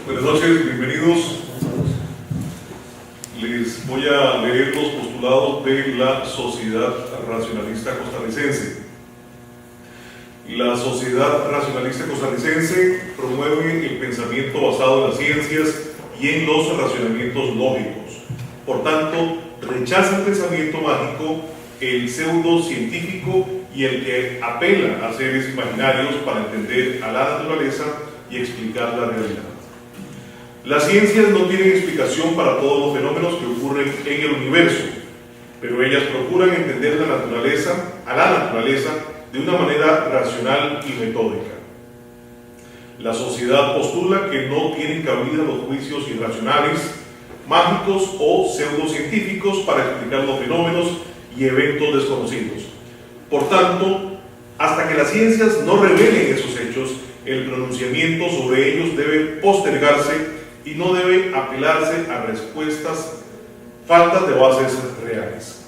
Buenas noches, bienvenidos. Les voy a leer los postulados de la Sociedad Racionalista Costarricense. La Sociedad Racionalista Costarricense promueve el pensamiento basado en las ciencias y en los racionamientos lógicos. Por tanto, rechaza el pensamiento mágico, el pseudocientífico y el que apela a seres imaginarios para entender a la naturaleza y explicar la realidad. Las ciencias no tienen explicación para todos los fenómenos que ocurren en el universo, pero ellas procuran entender a la naturaleza de una manera racional y metódica. La sociedad postula que no tienen cabida los juicios irracionales, mágicos o pseudocientíficos para explicar los fenómenos y eventos desconocidos. Por tanto, hasta que las ciencias no revelen esos hechos, el pronunciamiento sobre ellos debe postergarse y no debe apelarse a respuestas faltas de bases reales.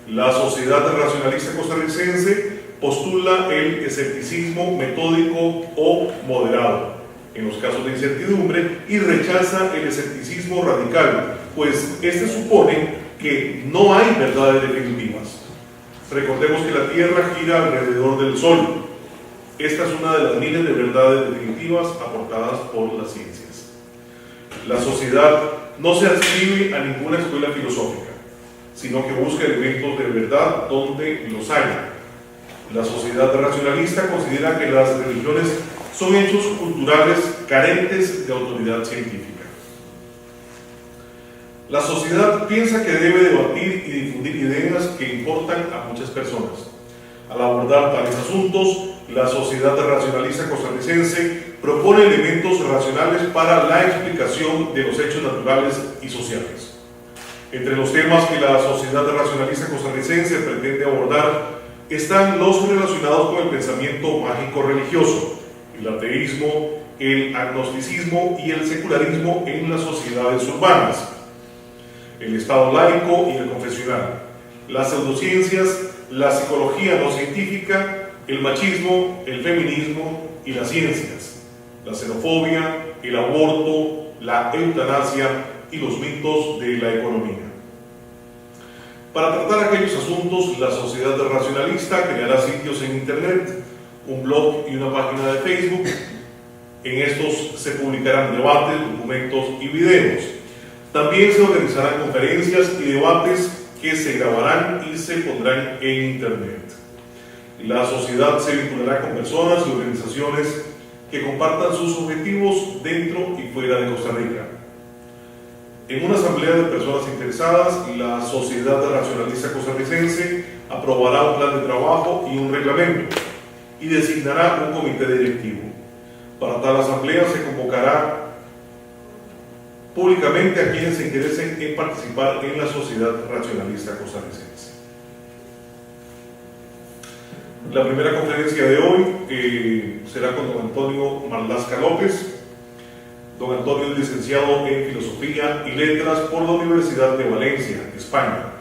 La Sociedad Racionalista Costarricense postula el escepticismo metódico o moderado en los casos de incertidumbre y rechaza el escepticismo radical, pues este supone que no hay verdades definitivas. Recordemos que la Tierra gira alrededor del Sol. Esta es una de las miles de verdades definitivas aportadas por las ciencias. La sociedad no se adscribe a ninguna escuela filosófica, sino que busca elementos de verdad donde los haya. La sociedad racionalista considera que las religiones son hechos culturales carentes de autoridad científica. La sociedad piensa que debe debatir y difundir ideas que importan a muchas personas. Al abordar tales asuntos, la Sociedad Racionalista Costarricense propone elementos racionales para la explicación de los hechos naturales y sociales. Entre los temas que la Sociedad Racionalista Costarricense pretende abordar están los relacionados con el pensamiento mágico religioso, el ateísmo, el agnosticismo y el secularismo en las sociedades urbanas, el Estado laico y el confesional, las pseudociencias, la psicología no científica, el machismo, el feminismo y las ciencias, la xenofobia, el aborto, la eutanasia y los mitos de la economía. Para tratar aquellos asuntos, la Sociedad Racionalista creará sitios en Internet, un blog y una página de Facebook. En estos se publicarán debates, documentos y videos. También se organizarán conferencias y debates que se grabarán y se pondrán en Internet. La sociedad se vinculará con personas y organizaciones que compartan sus objetivos dentro y fuera de Costa Rica. En una asamblea de personas interesadas, la Sociedad Racionalista Costarricense aprobará un plan de trabajo y un reglamento y designará un comité directivo. Para tal asamblea se convocará públicamente a quienes se interesen en participar en la Sociedad Racionalista Costarricense. La primera conferencia de hoy será con don Antonio Marlasca López. Don Antonio es licenciado en Filosofía y Letras por la Universidad de Valencia, España.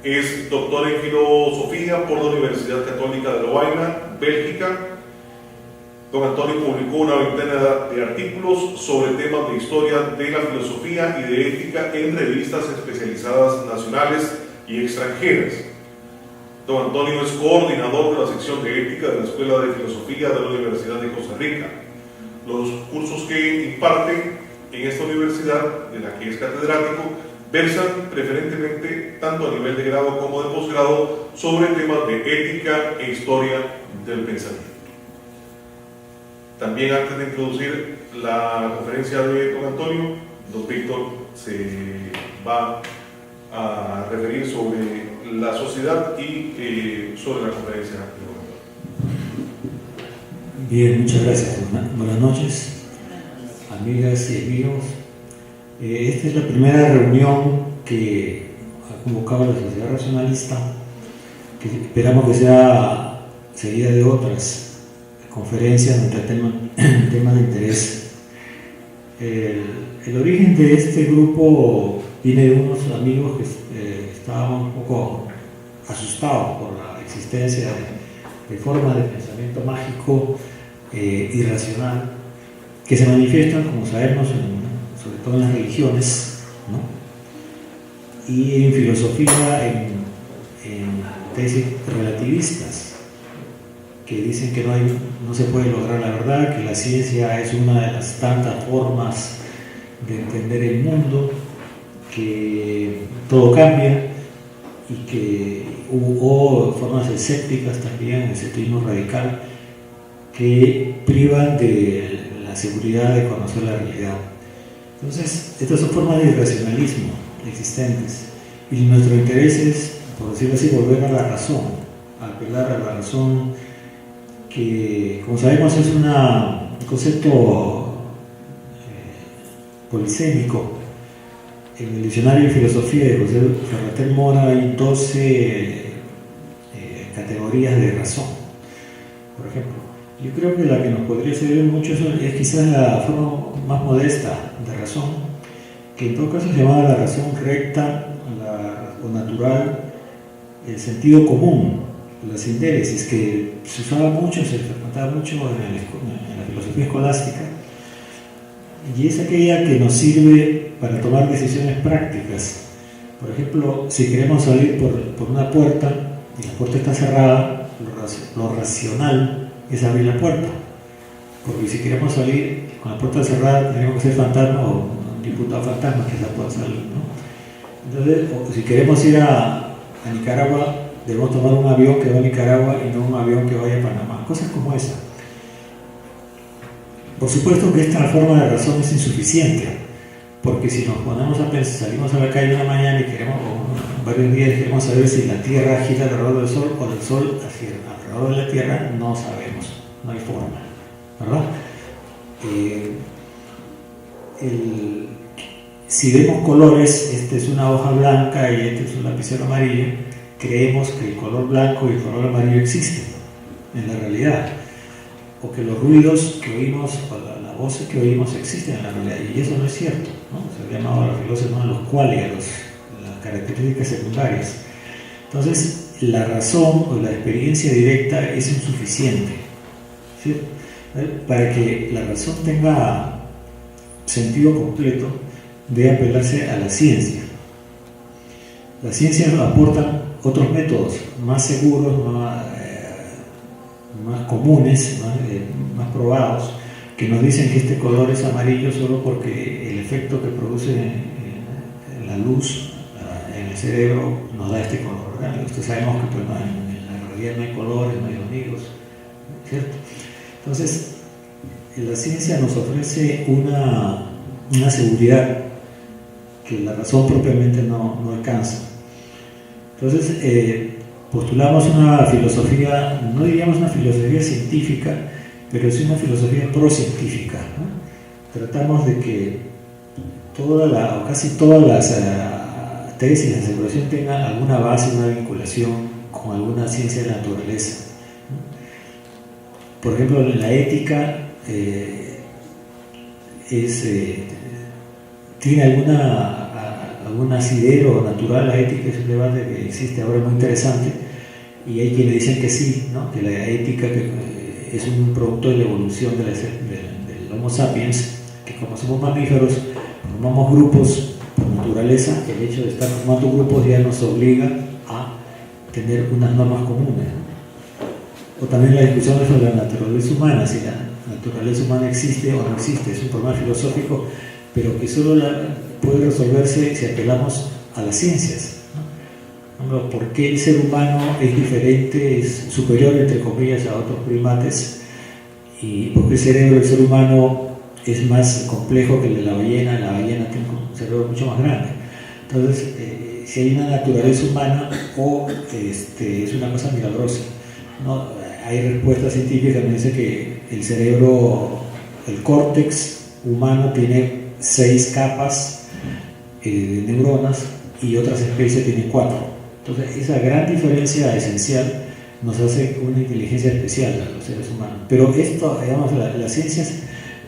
Es doctor en Filosofía por la Universidad Católica de Lovaina, Bélgica. Don Antonio publicó una veintena de artículos sobre temas de historia de la filosofía y de ética en revistas especializadas nacionales y extranjeras. Don Antonio es coordinador de la sección de ética de la Escuela de Filosofía de la Universidad de Costa Rica. Los cursos que imparte en esta universidad, de la que es catedrático, versan preferentemente, tanto a nivel de grado como de posgrado, sobre temas de ética e historia del pensamiento. También, antes de introducir la conferencia de don Antonio, don Víctor se va a referir sobre la sociedad y sobre la conferencia de don Antonio. Bien, muchas gracias. Buenas noches, amigas y amigos. Esta es la primera reunión que ha convocado la Sociedad Racionalista, que esperamos que sea seguida de otras conferencias entre temas de interés. El origen de este grupo viene de unos amigos que estaban un poco asustados por la existencia de formas de pensamiento mágico irracional, que se manifiestan, como sabemos, sobre todo en las religiones, ¿no? Y en filosofía, en tesis relativistas, que dicen que no se puede lograr la verdad, que la ciencia es una de las tantas formas de entender el mundo, que todo cambia y que hubo formas escépticas también, el escepticismo radical, que privan de la seguridad de conocer la realidad. Entonces, estas son formas de irracionalismo existentes y nuestro interés es, por decirlo así, volver a la razón, apelar a la razón, que como sabemos es un concepto polisémico. En el diccionario de filosofía de José Ferrater Mora hay 12 categorías de razón. Por ejemplo, yo creo que la que nos podría servir mucho es quizás la forma más modesta de razón, que en todo caso se llamaba la razón recta o natural, el sentido común, la sindéresis, que se usaba mucho, se frecuentaba mucho en la filosofía escolástica, y es aquella que nos sirve para tomar decisiones prácticas. Por ejemplo, si queremos salir por una puerta y la puerta está cerrada, lo racional es abrir la puerta, porque si queremos salir con la puerta cerrada tenemos que ser fantasma o un diputado fantasma que se pueda salir, ¿no? Entonces, si queremos ir a Nicaragua, debemos tomar un avión que va a Nicaragua y no un avión que vaya a Panamá, cosas como esa. Por supuesto que esta forma de razón es insuficiente, porque si nos ponemos a pensar, salimos a la calle una mañana y varios días queremos saber si la Tierra gira alrededor del Sol o del Sol alrededor de la Tierra, no sabemos, no hay forma, ¿verdad? Si vemos colores, esta es una hoja blanca y este es un lapicero amarillo, creemos que el color blanco y el color amarillo existen en la realidad, o que los ruidos que oímos o las voces que oímos existen en la realidad, y eso no es cierto, ¿no? Se ha llamado a los filósofos los qualia, las características secundarias. Entonces, la razón o la experiencia directa es insuficiente, ¿sí? Para que la razón tenga sentido completo, debe apelarse a la ciencia. La ciencia nos aporta otros métodos más seguros, más comunes, más probados, que nos dicen que este color es amarillo solo porque el efecto que produce en la luz en el cerebro nos da este color, ¿verdad? Ustedes sabemos que pues, en la realidad no hay colores, no hay sonidos, ¿cierto? Entonces, la ciencia nos ofrece una seguridad que la razón propiamente no alcanza. Entonces, postulamos una filosofía, no diríamos una filosofía científica, pero sí una filosofía pro-científica, ¿no? Tratamos de que casi todas las tesis de aseguración tengan alguna base, una vinculación con alguna ciencia de la naturaleza, ¿no? Por ejemplo, la ética tiene algún asidero natural. La ética es un debate que existe ahora muy interesante, y hay quienes dicen que sí, ¿no? Que la ética es un producto de la evolución del Homo sapiens, que como somos mamíferos, formamos grupos por naturaleza. El hecho de estar formando grupos ya nos obliga a tener unas normas comunes, ¿no? O también la discusión sobre la naturaleza humana, si la naturaleza humana existe o no existe, es un problema filosófico, pero que solo puede resolverse si apelamos a las ciencias, ¿no? ¿Por qué el ser humano es diferente, es superior, entre comillas, a otros primates? ¿Y por qué el cerebro del ser humano es más complejo que el de la ballena? La ballena tiene un cerebro mucho más grande. Entonces, si hay una naturaleza humana o es una cosa milagrosa, ¿no? Hay respuestas científicas que dicen que el cerebro, el córtex humano tiene 6 capas de neuronas y otras especies tienen 4. Entonces, esa gran diferencia esencial nos hace una inteligencia especial a los seres humanos. Pero esto, digamos, las ciencias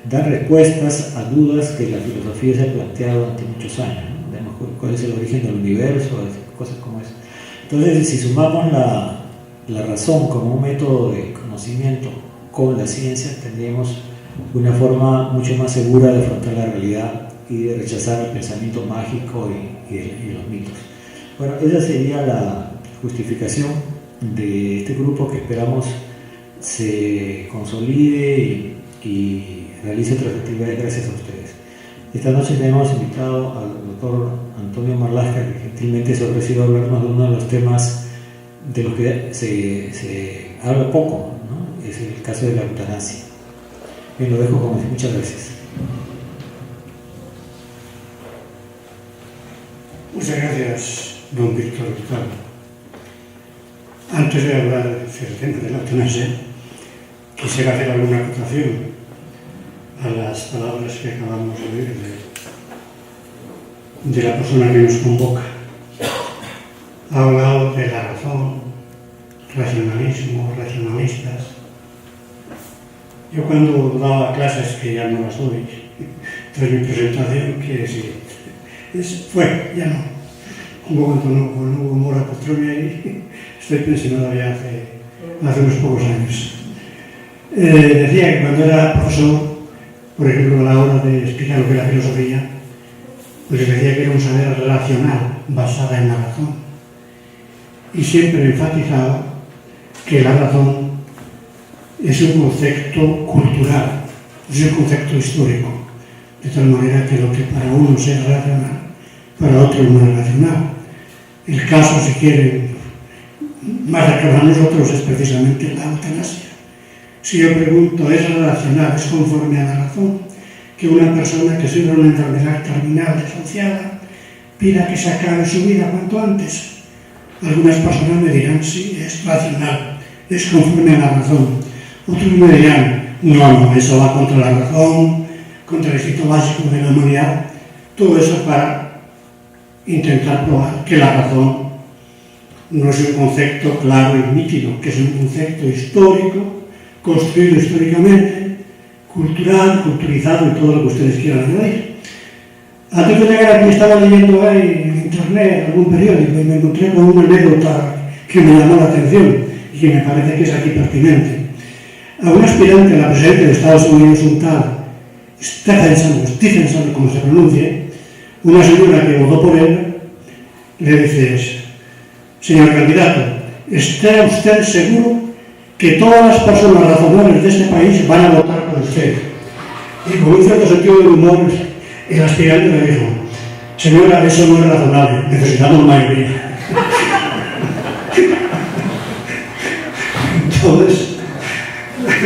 dan respuestas a dudas que la filosofía se ha planteado durante muchos años, ¿no? Digamos, ¿cuál es el origen del universo? Cosas como eso. Entonces, si sumamos la razón como un método de conocimiento con la ciencia, tendríamos una forma mucho más segura de afrontar la realidad y de rechazar el pensamiento mágico y los mitos. Bueno, esa sería la justificación de este grupo que esperamos se consolide y realice otras actividades gracias a ustedes. Esta noche le hemos invitado al doctor Antonio Marlasca, que gentilmente se ha ofrecido a hablarnos de uno de los temas de los que se habla poco, ¿no? Es el caso de la eutanasia. Bien, lo dejo con eso. Muchas gracias. Muchas gracias, don Víctor Hurtado. Antes de hablar del tema de la eutanasia, quisiera hacer alguna acotación a las palabras que acabamos de oír de la persona que nos convoca. Ha hablado de la razón, racionalismo, racionalistas. Yo cuando daba clases, que ya no las doy, tras mi presentación, quiere decir, fue, ya no. Cuando no hubo Mora Petróleo y estoy pensionado ya hace unos pocos años. Decía que cuando era profesor, por ejemplo, a la hora de explicar lo que es la filosofía, pues decía que era un saber racional, basada en la razón. Y siempre enfatizaba que la razón es un concepto cultural, es un concepto histórico, de tal manera que lo que para uno es racional, para otro no es racional. El caso, si quieren, más cercano a nosotros es precisamente la eutanasia. Si yo pregunto, ¿es racional, es conforme a la razón que una persona que sufre una enfermedad terminal desahuciada pida que se acabe su vida cuanto antes? Algunas personas me dirán, sí, es racional, es conforme a la razón. Otros me dirán, no, eso va contra la razón, contra el instinto básico de la humanidad. Todo eso para intentar probar que la razón no es un concepto claro y nítido, que es un concepto histórico, construido históricamente, cultural, culturizado y todo lo que ustedes quieran añadir. Antes de llegar aquí estaba leyendo ahí en internet algún periódico y me encontré con una anécdota que me llamó la atención y que me parece que es aquí pertinente. A un aspirante a la presidencia de Estados Unidos, un tal Stephenson, como se pronuncie, una señora que votó por él, le dice, señor candidato, ¿está usted seguro que todas las personas razonables de este país van a votar por usted? Y con un cierto sentido del humor, el aspirante le dijo, señora, eso no es razonable, necesitamos mayoría. Entonces,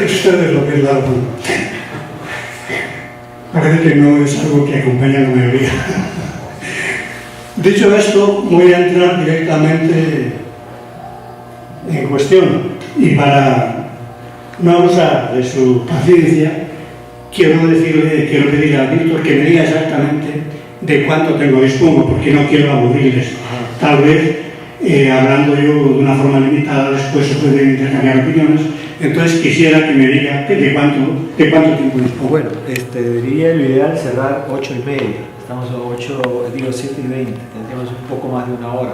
ustedes lo que es la razón. Parece que no es algo que acompaña a la mayoría. Dicho esto, voy a entrar directamente en cuestión y para no abusar de su paciencia, quiero pedirle a Víctor que me diga exactamente de cuánto tengo dispongo, porque no quiero aburrirles. Tal vez, hablando yo de una forma limitada, después se pueden intercambiar opiniones, entonces quisiera que me diga de cuánto tiempo dispongo. Bueno, diría lo ideal cerrar 8:30, estamos a 7:20, tendríamos un poco más de una hora,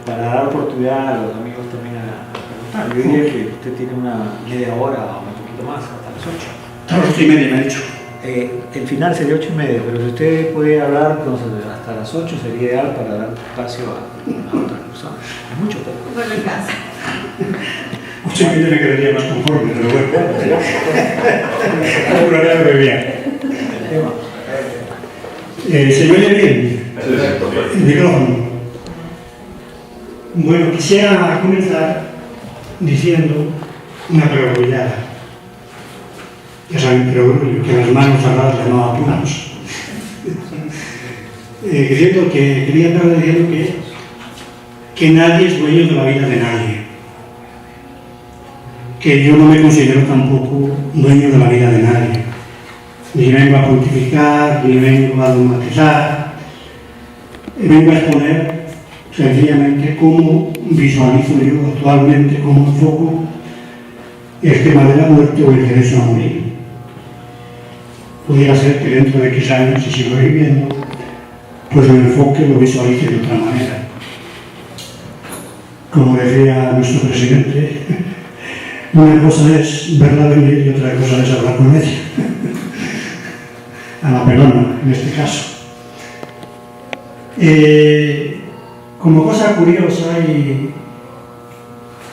para dar oportunidad a los amigos también a preguntar. Yo diría que usted tiene una media hora o un poquito más, hasta las 8. Hasta las 8:30 me ha dicho. El final sería 8:30, pero si usted puede hablar entonces hasta las 8 sería ideal para dar espacio a otras personas. Es mucho tiempo. Bueno, en casa. 8:30 me quedaría más conforme, pero bueno. Procuraré de bien. ¿Se me oye bien? El micrófono. Bueno, quisiera comenzar diciendo una perogrullada. Ya saben, perogrullo, que las manos cerradas llamaban puños. Quería empezar diciendo que nadie es dueño de la vida de nadie. Que yo no me considero tampoco dueño de la vida de nadie. Ni vengo a pontificar, ni vengo a dogmatizar. Vengo a exponer sencillamente cómo visualizo yo actualmente, cómo enfoco el tema de la muerte o el derecho a morir. Pudiera ser que dentro de X años, si sigo viviendo, pues lo enfoque, lo visualice de otra manera. Como decía nuestro presidente, Una cosa es verla venir y otra cosa es hablar con ella. A la pelona, en este caso. Como cosa curiosa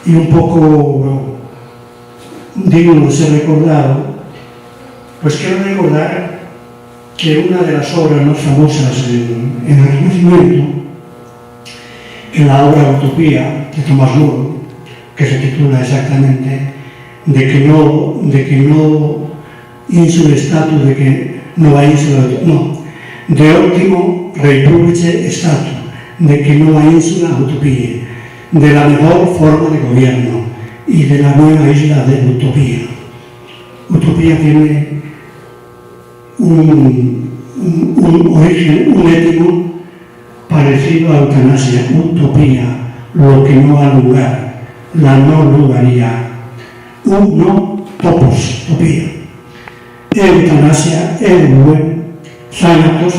y un poco digno de ser recordado, pues quiero recordar que una de las obras más famosas en el Renacimiento, en la obra Utopía de Tomás Moro, que se titula exactamente de que no insule status, de que no va insula, no, de óptimo republice status, de que no hay insula utopía, de la mejor forma de gobierno y de la nueva isla de Utopía. Utopía tiene un origen, un étimo parecido a eutanasia, utopía, lo que no ha lugar, la no lugaría, no topos, utopía. Eutanasia, buen, thanatos,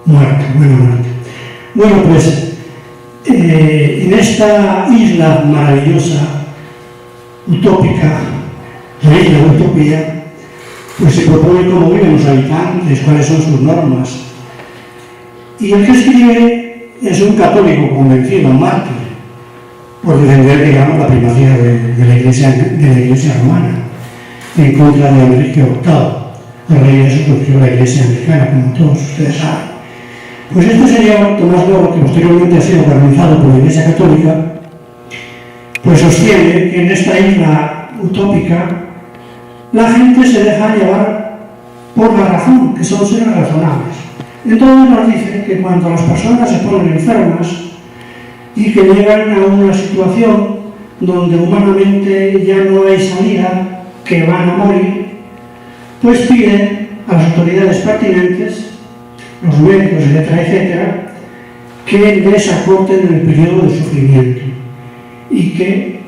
muerte, buena muerte. Bueno, pues en esta isla maravillosa, utópica, la isla de Utopía, pues se propone cómo viven los habitantes, cuáles son sus normas. Y el que escribe es un católico convencido, un mártir, por defender, digamos, la primacía de la Iglesia romana, en contra de Enrique VIII, el rey de eso surgió la Iglesia anglicana, como todos ustedes saben. Pues este señor, Tomás Moro, que posteriormente ha sido canonizado por la Iglesia Católica, pues sostiene que en esta isla utópica la gente se deja llevar por la razón, que son seres razonables. Entonces nos dice que cuando las personas se ponen enfermas y que llegan a una situación donde humanamente ya no hay salida, que van a morir, pues piden a las autoridades pertinentes, los médicos, etcétera, etcétera, que les acorten el periodo de sufrimiento y que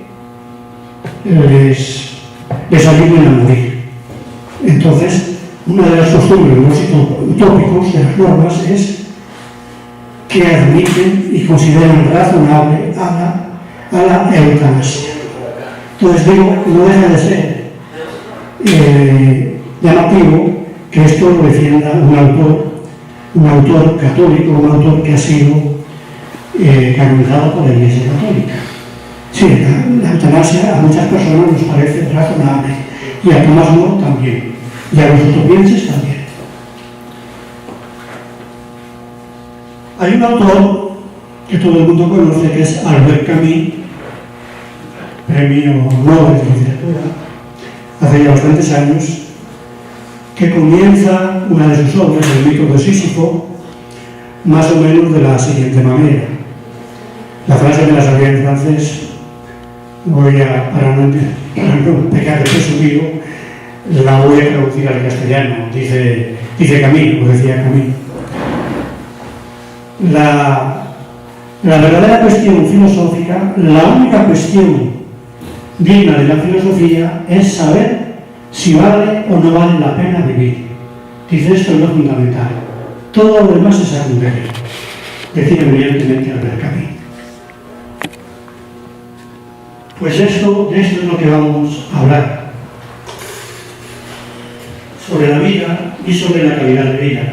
les ayuden a morir. Entonces, una de las costumbres de los utópicos, de las normas, es que admiten y consideran razonable a la eutanasia. Entonces digo, no deja de ser llamativo que esto lo defienda un autor católico, un autor que ha sido canonizado por la Iglesia Católica. Sí, la eutanasia a muchas personas nos parece razonable, y a Tomás Moro también, y a los utopienses también. Hay un autor que todo el mundo conoce, que es Albert Camus, premio Nobel de Literatura, hace ya bastantes años, que comienza una de sus obras, El mito de Sísifo, más o menos de la siguiente manera. La frase me la sabía en francés, para no pecar de presumido, la voy a traducir al castellano. Dice Camus, o decía Camus. La verdadera cuestión filosófica, la única cuestión digna de la filosofía, es saber si vale o no vale la pena vivir. Dice, esto es lo fundamental. Todo lo demás es secundario. Decía brillantemente Albert Camus. Pues de esto es lo que vamos a hablar. Sobre la vida y sobre la calidad de vida.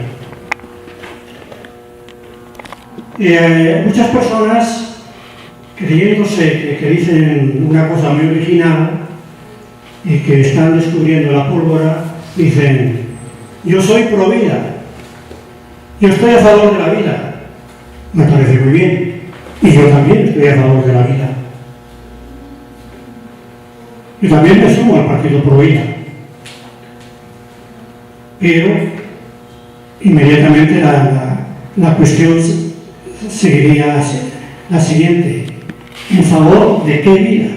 Muchas personas, creyéndose que dicen una cosa muy original y que están descubriendo la pólvora, dicen, yo soy pro vida, yo estoy a favor de la vida. Me parece muy bien, y yo también estoy a favor de la vida. Y también me sumo al partido pro vida. Pero inmediatamente la cuestión seguiría la siguiente: ¿en favor de qué vida?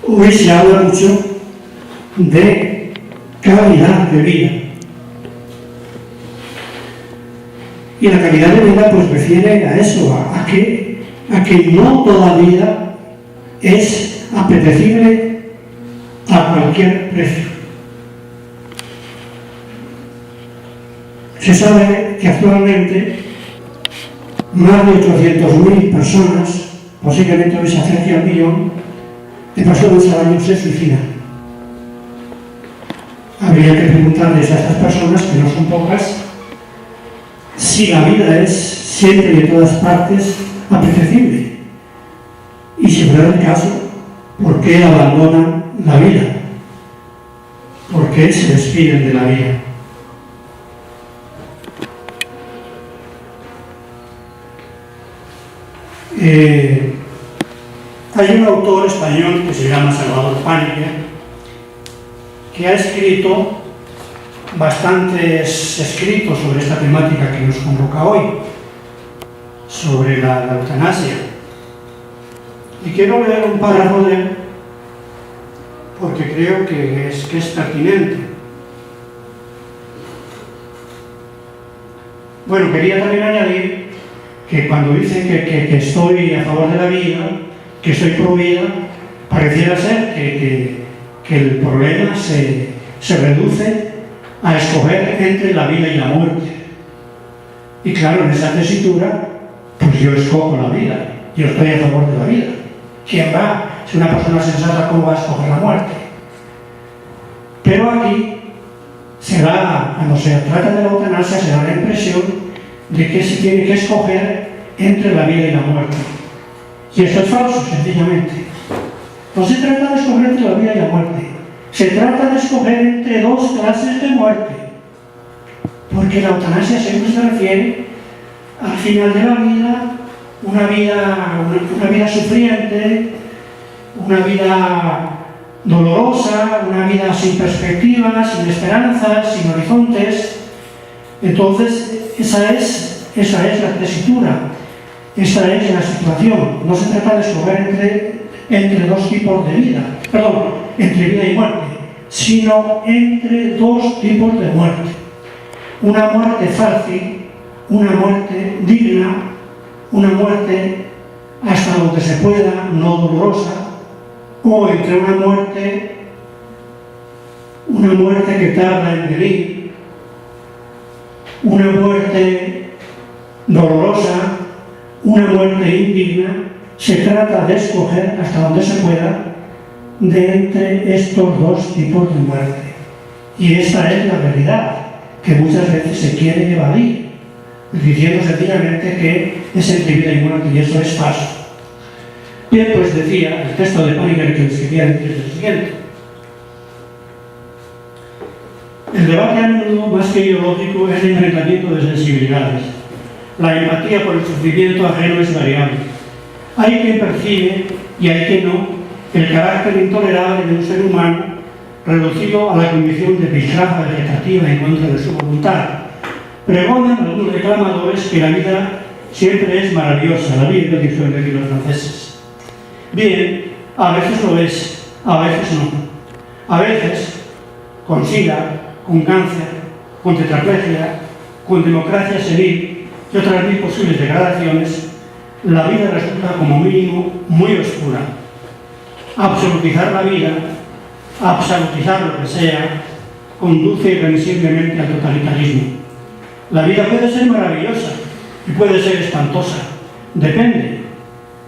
Hoy se habla mucho de calidad de vida. Y la calidad de vida pues refiere a eso, a que no toda vida es apetecible a cualquier precio. Se sabe que actualmente más de 800.000 personas, posiblemente hoy se acerque al millón, de paso de 11 años se suicida. Habría que preguntarles a estas personas, que no son pocas, si la vida es siempre y en todas partes apetecible. Y si fuera el caso, ¿por qué abandonan la vida? ¿Por qué se despiden de la vida? Hay un autor español que se llama Salvador Paniagua, que ha escrito bastantes escritos sobre esta temática que nos convoca hoy, sobre la eutanasia. Y quiero leer un párrafo de él porque creo que es pertinente. Bueno, quería también añadir que cuando dice que estoy a favor de la vida, que soy pro vida, pareciera ser que el problema se reduce a escoger entre la vida y la muerte. Y claro, en esa tesitura, pues yo escojo la vida, yo estoy a favor de la vida. ¿Quién va? Si una persona sensata, ¿cómo va a escoger la muerte? Pero aquí cuando se trata de la eutanasia, se da la impresión de que se tiene que escoger entre la vida y la muerte. Y esto es falso, sencillamente. No se trata de escoger entre la vida y la muerte. Se trata de escoger entre dos clases de muerte. Porque la eutanasia siempre se refiere al final de la vida, una vida sufriente, una vida dolorosa, una vida sin perspectivas, sin esperanzas, sin horizontes. Entonces, esa es la tesitura, esa es la situación. No se trata de escoger entre dos tipos de vida, entre vida y muerte, sino entre dos tipos de muerte. Una muerte fácil, una muerte digna, una muerte hasta donde se pueda, no dolorosa, o entre una muerte que tarda en venir, una muerte dolorosa, una muerte indigna. Se trata de escoger hasta donde se pueda de entre estos dos tipos de muerte. Y esta es la realidad que muchas veces se quiere evadir, diciendo sencillamente que es entre vida y muerte, y eso es falso. Bien, pues decía el texto de Paniagua que les quería decir es el siguiente. El debate a menudo, más que ideológico, es el enfrentamiento de sensibilidades. La empatía por el sufrimiento ajeno es variable. Hay quien percibe, y hay quien no, el carácter intolerable de un ser humano reducido a la condición de piltrafa vegetativa en contra de su voluntad. Pregonan algunos reclamadores que la vida siempre es maravillosa, la vida que suelen decir los franceses. Bien, a veces lo es, a veces no. A veces, con SIDA, con cáncer, con tetraplegia, con democracia senil y otras mil posibles degradaciones, la vida resulta como mínimo muy oscura. Absolutizar la vida, absolutizar lo que sea, conduce irremisiblemente al totalitarismo. La vida puede ser maravillosa y puede ser espantosa, depende.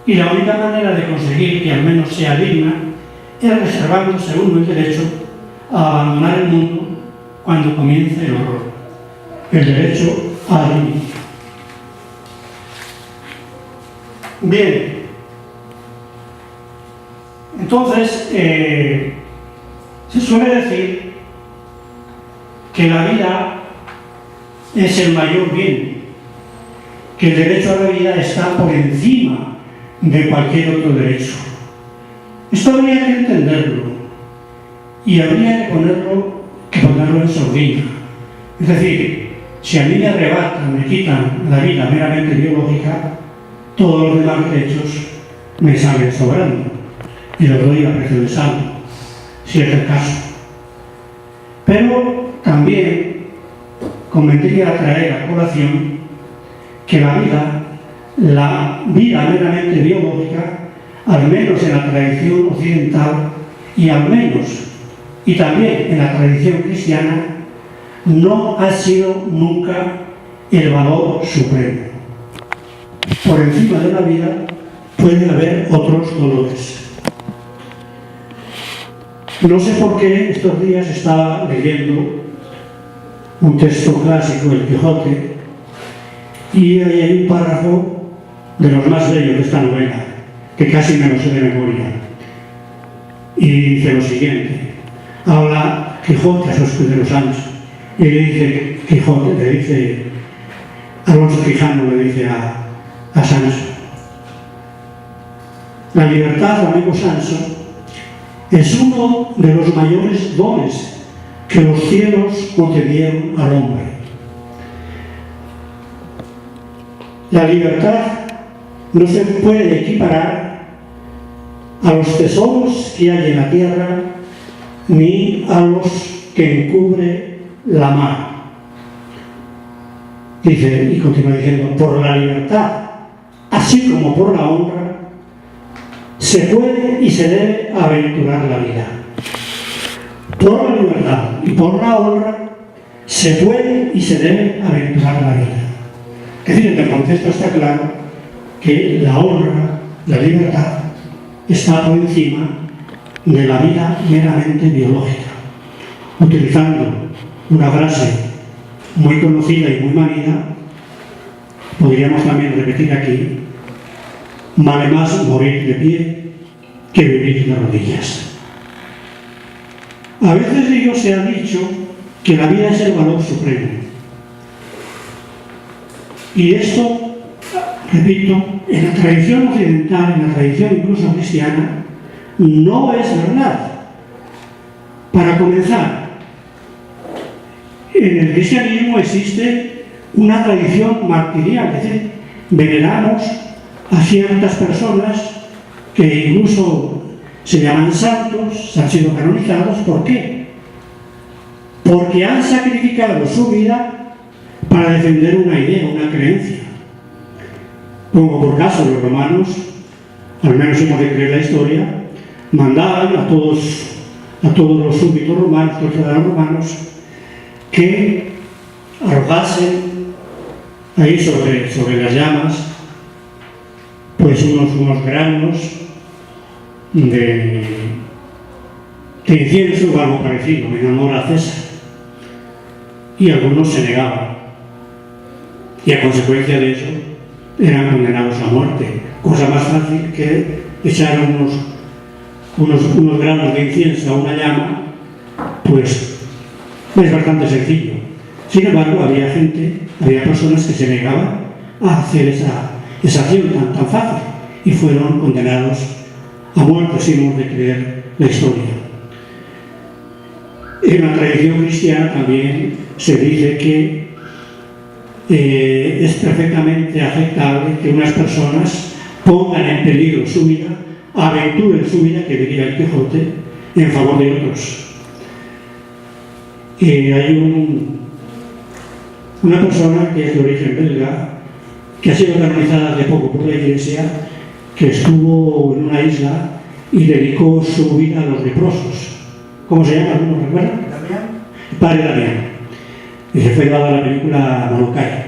Y la única manera de conseguir que al menos sea digna es reservándose uno el derecho a abandonar el mundo cuando comience el horror. El derecho a vivir. Bien. Entonces, se suele decir que la vida es el mayor bien, que el derecho a la vida está por encima de cualquier otro derecho. Esto habría que entenderlo y habría que ponerlo en sordina. Es decir, si a mí me arrebatan, me quitan la vida meramente biológica, todos los demás derechos me salen sobrando y los doy a precio de saldo, si es el caso. Pero también convendría traer a colación que la vida meramente biológica, al menos en la tradición occidental y también en la tradición cristiana, no ha sido nunca el valor supremo. Por encima de la vida puede haber otros dolores. No sé por qué estos días estaba leyendo un texto clásico, El Quijote, y ahí hay un párrafo de los más bellos de esta novela, que casi me lo sé de memoria. Y dice lo siguiente: habla Quijote a su escudero Sancho, y le dice Quijote, le dice Alonso Quijano, le dice a Sancho: la libertad, amigo Sancho, es uno de los mayores dones que los cielos concedieron al hombre. La libertad no se puede equiparar a los tesoros que hay en la tierra ni a los que encubre la mar. Dice, y continúa diciendo: por la libertad, así como por la honra, se puede y se debe aventurar la vida. Por la libertad y por la honra se puede y se debe aventurar la vida. Es decir, en el contexto está claro que la honra, la libertad, está por encima de la vida meramente biológica. Utilizando una frase muy conocida y muy manida, podríamos también repetir aquí: vale más morir de pie que vivir de rodillas. A veces de ello se ha dicho que la vida es el valor supremo. Y esto, repito, en la tradición occidental, en la tradición incluso cristiana, no es verdad. Para comenzar, en el cristianismo existe una tradición martirial, es decir, veneramos a ciertas personas que incluso se llaman santos, han sido canonizados. ¿Por qué? Porque han sacrificado su vida para defender una idea, una creencia. Como por caso los romanos, al menos hemos de creer la historia, mandaban a todos los súbditos romanos, los ciudadanos romanos, que arrojasen ahí sobre las llamas pues unos granos de incienso o algo parecido, en honor a César. Y algunos se negaban. Y a consecuencia de eso eran condenados a muerte. Cosa más fácil que echar unos granos de incienso a una llama, pues es bastante sencillo. Sin embargo, había personas que se negaban a hacer esa acción tan fácil y fueron condenados a muerte, si hemos de creer la historia. En la tradición cristiana también se dice que es perfectamente aceptable que unas personas pongan en peligro su vida, aventuren su vida, que diría el Quijote, en favor de otros. Hay una persona que es de origen belga, que ha sido canonizada hace poco por la Iglesia, que estuvo en una isla y dedicó su vida a los leprosos. ¿Cómo se llama? ¿No recuerdan? Damián. Padre Damián. Y se fue dada la película Molokai.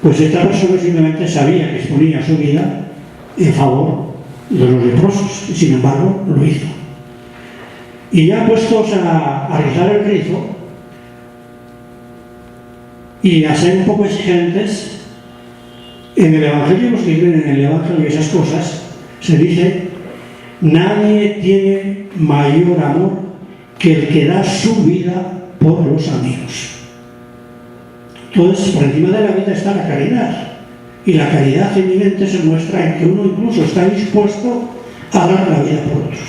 Pues esta persona simplemente sabía que exponía su vida en favor de los leprosos, y sin embargo lo hizo. Y ya puestos a rizar el rizo y a ser un poco exigentes, en el Evangelio, los que creen en el Evangelio y esas cosas, se dice: nadie tiene mayor amor que el que da su vida por los amigos. Entonces, por encima de la vida está la caridad. Y la caridad evidente se muestra en que uno incluso está dispuesto a dar la vida por otros.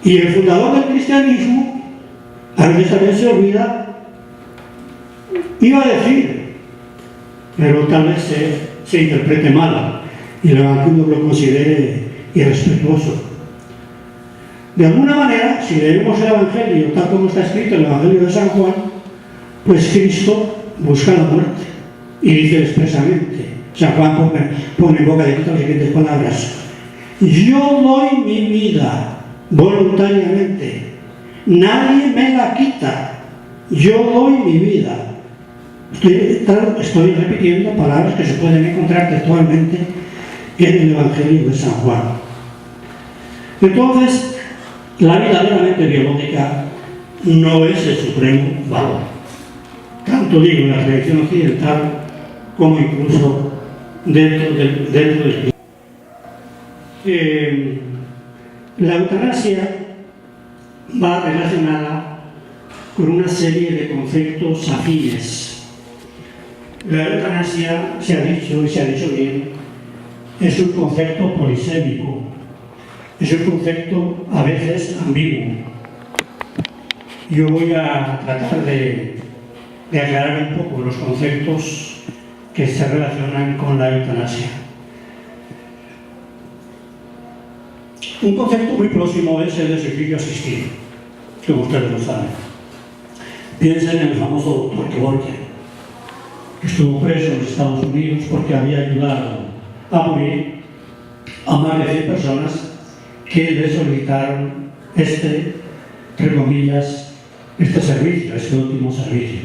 Y el fundador del cristianismo, a veces también se olvida, iba a decir, pero tal vez se interprete mal y el Evangelio lo considere irrespetuoso. De alguna manera, si leemos el Evangelio tal como está escrito en el Evangelio de San Juan, pues Cristo busca la muerte y dice expresamente, San Juan pone en boca de Cristo las siguientes palabras: yo doy mi vida voluntariamente, nadie me la quita, yo doy mi vida. Estoy repitiendo palabras que se pueden encontrar textualmente en el Evangelio de San Juan. Entonces, La vida meramente biológica no es el supremo valor, tanto digo en la tradición occidental como incluso dentro del la eutanasia va relacionada con una serie de conceptos afines. La eutanasia, se ha dicho y se ha dicho bien, es un concepto polisémico, es un concepto a veces ambiguo. Yo voy a tratar de aclarar un poco los conceptos que se relacionan con la eutanasia. Un concepto muy próximo es el de suicidio asistido, como ustedes lo saben. Piensen en el famoso doctor Kevorkian, que estuvo preso en Estados Unidos porque había ayudado a morir a más de 100 personas que le solicitaron entre comillas, este servicio, este último servicio.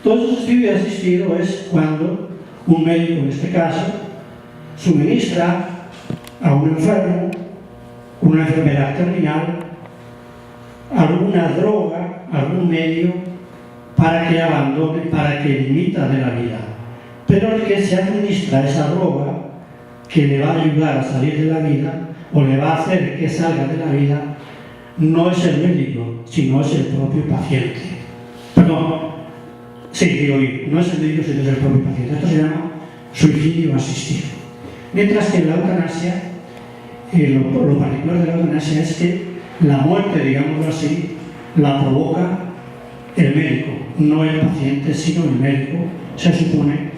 Entonces, el suicidio asistido es cuando un médico, en este caso, suministra a un enfermo una enfermedad terminal, alguna droga, algún medio para que abandone, para que limita de la vida. Pero el que se administra esa droga que le va a ayudar a salir de la vida o le va a hacer que salga de la vida no es el médico, sino es el propio paciente. Perdón, sí, digo, no es el médico, sino es el propio paciente. Esto se llama suicidio asistido. Mientras que en la eutanasia, lo particular de la eutanasia es que la muerte, digámoslo así, la provoca el médico, no el paciente, sino el médico. Se supone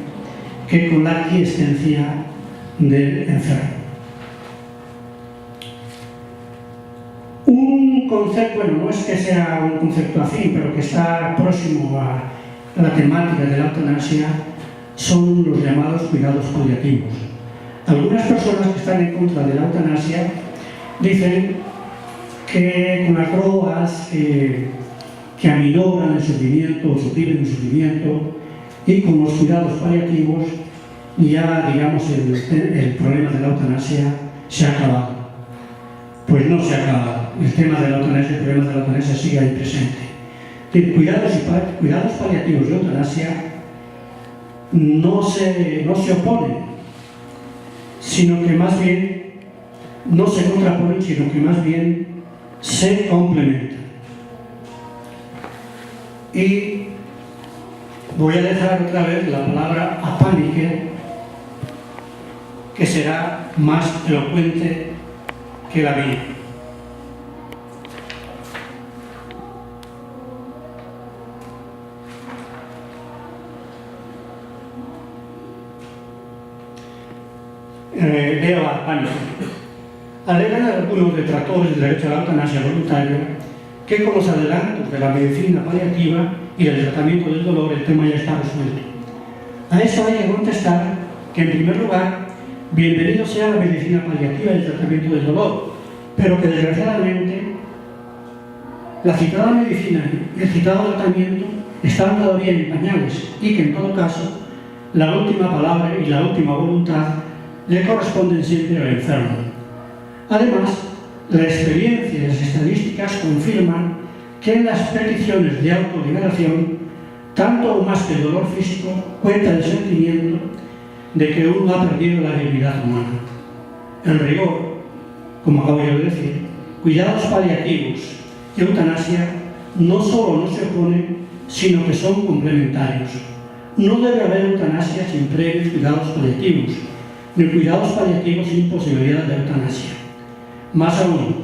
que con la aquiescencia del enfermo. Un concepto, bueno, no es que sea un concepto afín, pero que está próximo a la temática de la eutanasia, son los llamados cuidados paliativos. Algunas personas que están en contra de la eutanasia dicen que con las drogas que aminoran el sufrimiento o suprimen el sufrimiento y con los cuidados paliativos ya, digamos, el problema de la eutanasia se ha acabado. Pues no se ha acabado. El tema de la eutanasia, el problema de la eutanasia sigue ahí presente. Cuidados paliativos de eutanasia no se oponen, sino que más bien no se contraponen, sino que más bien se complementan. Y voy a dejar otra vez la palabra apánique, que será más elocuente que la mía. Leo a Apánique. Alegan algunos detractores del derecho a la eutanasia voluntaria que con los adelantos de la medicina paliativa y del tratamiento del dolor el tema ya está resuelto. A eso hay que contestar que, en primer lugar, bienvenido sea la medicina paliativa y el tratamiento del dolor, pero que desgraciadamente la citada medicina y el citado tratamiento están todavía en pañales y que en todo caso la última palabra y la última voluntad le corresponden siempre al enfermo. Además, la experiencia y las estadísticas confirman que en las peticiones de autoliberación, tanto o más que el dolor físico, cuenta el sentimiento de que uno ha perdido la dignidad humana. En rigor, como acabo de decir, cuidados paliativos y eutanasia no solo no se oponen, sino que son complementarios. No debe haber eutanasia sin previos cuidados paliativos, ni cuidados paliativos sin posibilidad de eutanasia. Más aún,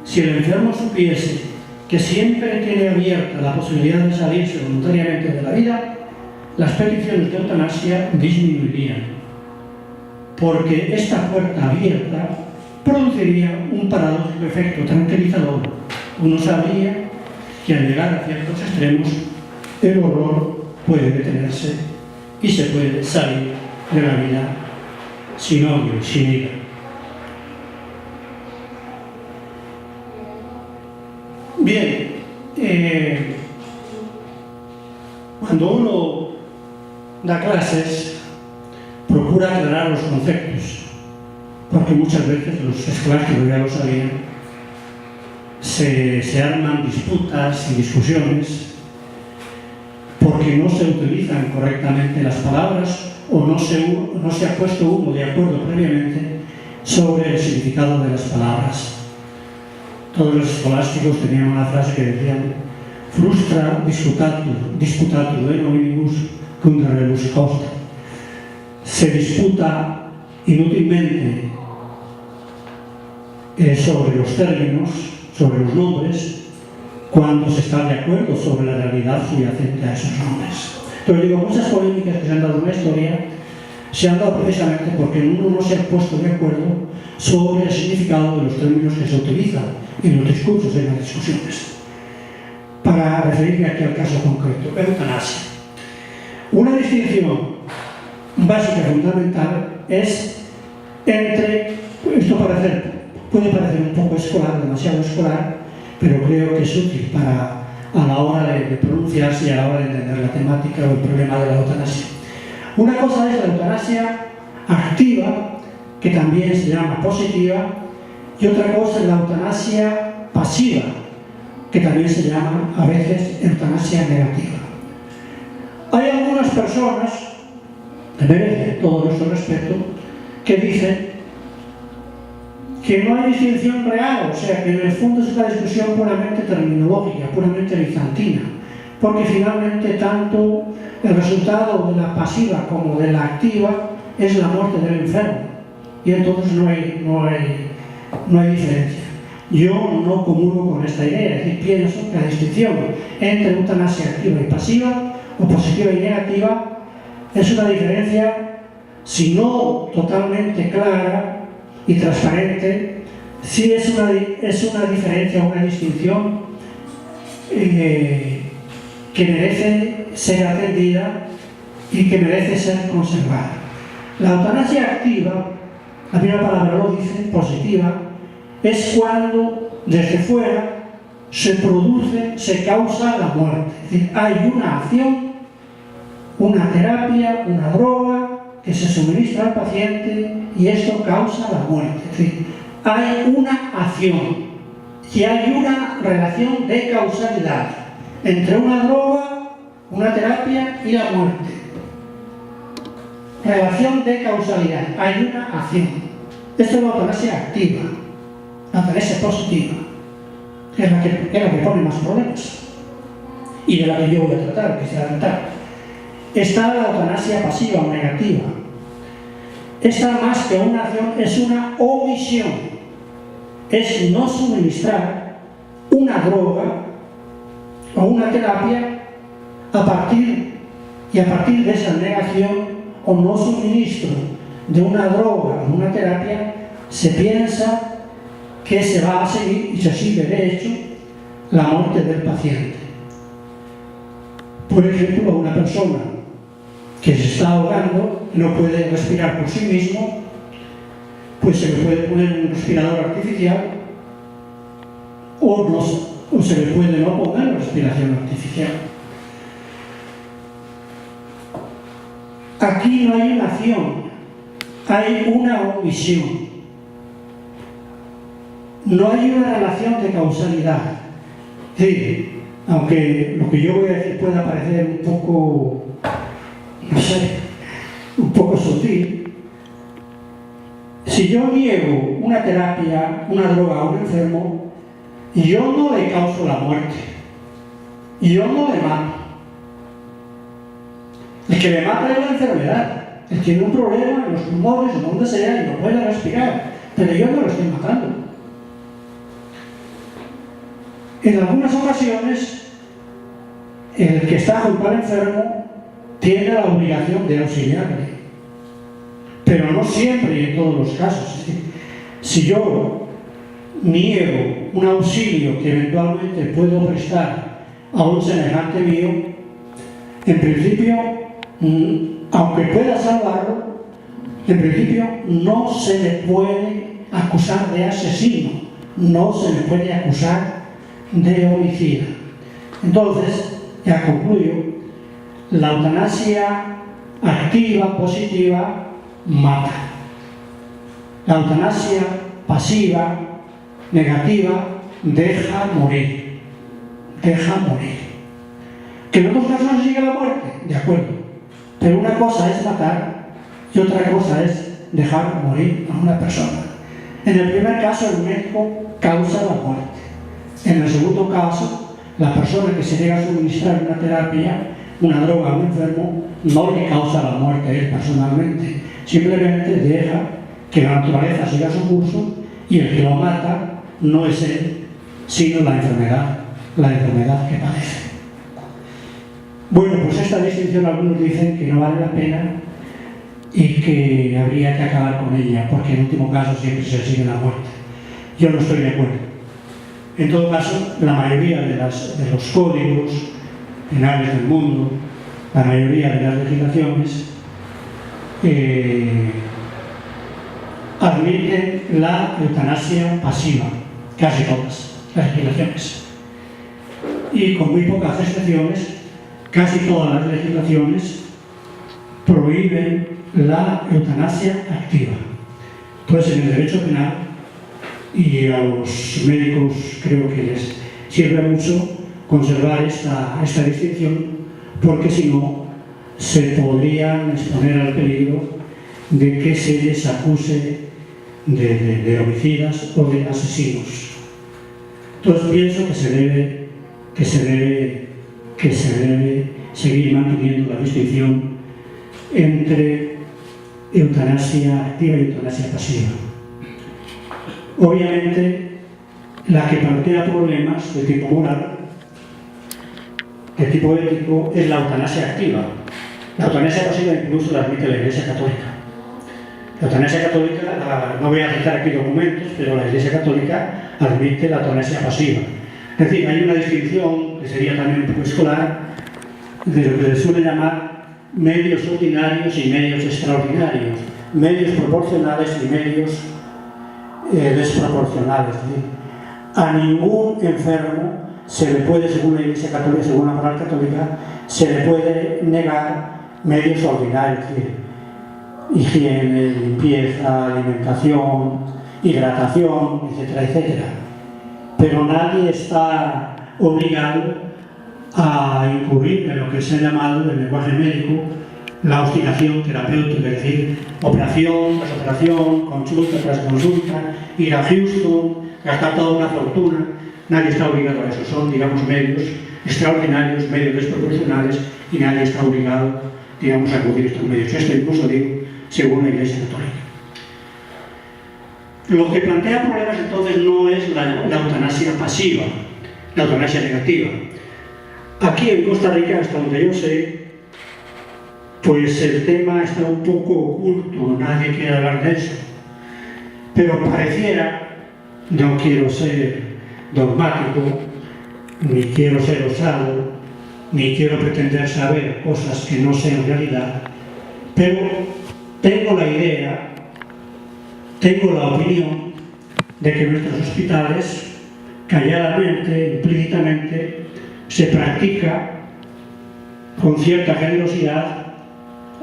si el enfermo supiese que siempre tiene abierta la posibilidad de salirse voluntariamente de la vida, las peticiones de eutanasia disminuirían, porque esta puerta abierta produciría un paradójico efecto tranquilizador. Uno sabría que al llegar a ciertos extremos el horror puede detenerse y se puede salir de la vida sin odio y sin ira. Bien, cuando uno da clases, procura aclarar los conceptos, porque muchas veces los escolásticos ya lo sabían, se arman disputas y discusiones porque no se utilizan correctamente las palabras o no se ha puesto uno de acuerdo previamente sobre el significado de las palabras. Todos los escolásticos tenían una frase que decían: frustra disputatur de nominibus cum rebus costa. Se disputa inútilmente sobre los términos, sobre los nombres, cuando se está de acuerdo sobre la realidad subyacente a esos nombres. Entonces digo, muchas polémicas que se han dado en la historia se han dado precisamente porque uno no se ha puesto de acuerdo sobre el significado de los términos que se utilizan en los discursos, en las discusiones. Para referirme aquí al caso concreto, eutanasia. Una distinción básica y fundamental es entre, esto puede parecer un poco escolar, demasiado escolar, pero creo que es útil a la hora de pronunciarse y a la hora de entender la temática o el problema de la eutanasia. Una cosa es la eutanasia activa, que también se llama positiva, y otra cosa es la eutanasia pasiva, que también se llama a veces eutanasia negativa. Hay algunas personas, que merecen todo nuestro respeto, que dicen que no hay distinción real, o sea, que en el fondo es una discusión puramente terminológica, puramente bizantina, porque finalmente tanto el resultado de la pasiva como de la activa es la muerte del enfermo, y entonces no hay diferencia. Yo no comulgo con esta idea, es decir, pienso que la distinción entre eutanasia activa y pasiva, o positiva y negativa, es una diferencia, si no totalmente clara y transparente, sí es una diferencia, una distinción que merece ser atendida y que merece ser conservada. La eutanasia activa, la primera palabra lo dice, positiva, es cuando desde fuera se causa la muerte. Es decir, hay una acción, una terapia, una droga que se suministra al paciente y esto causa la muerte. Es decir, hay una acción y hay una relación de causalidad entre una droga, una terapia y la muerte. Relación de causalidad, hay una acción. Esto es la eutanasia activa. La eutanasia positiva, que es la que pone más problemas y de la que yo voy a tratar, quisiera tratar. Está la eutanasia pasiva o negativa. Esta, más que una acción, es una omisión. Es no suministrar una droga o una terapia a partir de esa negación o no suministro de una droga o una terapia, se piensa que se va a seguir, y se sigue de hecho, la muerte del paciente. Por ejemplo, una persona que se está ahogando, no puede respirar por sí mismo, pues se le puede poner un respirador artificial o se le puede no poner respiración artificial. Aquí no hay una acción, hay una omisión. No hay una relación de causalidad. Sí, aunque lo que yo voy a decir pueda parecer un poco, no sé, un poco sutil, si yo niego una terapia, una droga a un enfermo, yo no le causo la muerte, yo no le mato. El que le mata es la enfermedad, él tiene un problema en los pulmones o donde sea y no puede respirar, pero yo no lo estoy matando. En algunas ocasiones, el que está junto al enfermo tiene la obligación de auxiliarle, pero no siempre y en todos los casos. Es decir, si yo niego un auxilio que eventualmente puedo prestar a un semejante mío, en principio, aunque pueda salvarlo, en principio no se le puede acusar de asesino, no se le puede acusar de homicida. Entonces, ya concluyo, la eutanasia activa, positiva, mata. La eutanasia pasiva, negativa, deja morir. Deja morir. Que en otros casos se sigue la muerte, de acuerdo. Pero una cosa es matar y otra cosa es dejar morir a una persona. En el primer caso, el médico causa la muerte. En el segundo caso, la persona que se llega a suministrar una terapia, una droga a un enfermo, no le causa la muerte a él personalmente. Simplemente deja que la naturaleza siga su curso y el que lo mata no es él, sino la enfermedad que padece. Bueno, pues esta distinción algunos dicen que no vale la pena y que habría que acabar con ella, porque en último caso siempre se sigue la muerte. Yo no estoy de acuerdo. En todo caso, la mayoría de los códigos penales del mundo, la mayoría de las legislaciones, admiten la eutanasia pasiva, casi todas las legislaciones. Y con muy pocas excepciones, casi todas las legislaciones prohíben la eutanasia activa. Entonces, en el derecho penal, y a los médicos creo que les sirve mucho conservar esta distinción, porque si no, se podrían exponer al peligro de que se les acuse de homicidas o de asesinos. Entonces pienso que se debe seguir manteniendo la distinción entre eutanasia activa y eutanasia pasiva. Obviamente, la que plantea problemas de tipo moral, de tipo ético, es la eutanasia activa. La eutanasia pasiva incluso la admite la Iglesia Católica. La eutanasia católica, no voy a citar aquí documentos, pero la Iglesia Católica admite la eutanasia pasiva. Es decir, hay una distinción que sería también un poco escolar de lo que se suele llamar medios ordinarios y medios extraordinarios, medios proporcionales y medios desproporcionales. A ningún enfermo se le puede, según la Iglesia Católica, según la moral católica, se le puede negar medios ordinarios, es decir, higiene, limpieza, alimentación, hidratación, etcétera, etcétera. Pero nadie está obligado a incurrir en lo que se ha llamado en el lenguaje médico la obstinación terapéutica, es decir, operación tras operación, consulta tras consulta, ir a Houston, gastar toda una fortuna. Nadie está obligado a eso, son, digamos, medios extraordinarios, medios desproporcionales, y nadie está obligado, digamos, a acudir a estos medios. Esto incluso digo, según la Iglesia Católica. Lo que plantea problemas entonces no es la eutanasia pasiva, la eutanasia negativa. Aquí en Costa Rica, hasta donde yo sé, pues el tema está un poco oculto, nadie quiere hablar de eso. Pero pareciera, no quiero ser dogmático, ni quiero ser osado, ni quiero pretender saber cosas que no sean realidad, pero tengo la idea, tengo la opinión de que en nuestros hospitales, calladamente, implícitamente, se practica con cierta generosidad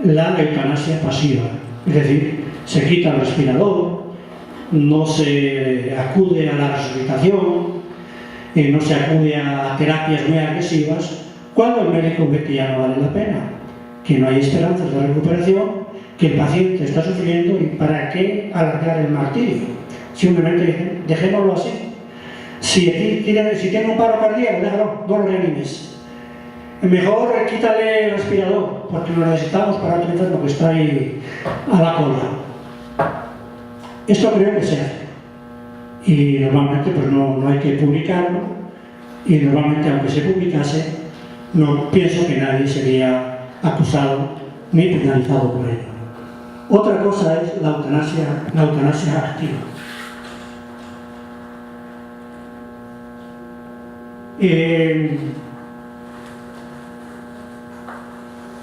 la eutanasia pasiva. Es decir, se quita el respirador, no se acude a la resucitación, no se acude a terapias muy agresivas, cuando el médico ve que ya no vale la pena, que no hay esperanzas de recuperación, que el paciente está sufriendo y para qué alargar el martirio. Simplemente dejémoslo así. Si tiene un paro cardíaco, déjalo, no lo reanimes. Mejor quítale el respirador, porque lo necesitamos para otro enfermo que está ahí a la cola. Esto creo que se hace. Y normalmente pues no hay que publicarlo, y normalmente aunque se publicase, no pienso que nadie sería acusado ni penalizado por ello. Otra cosa es la eutanasia activa.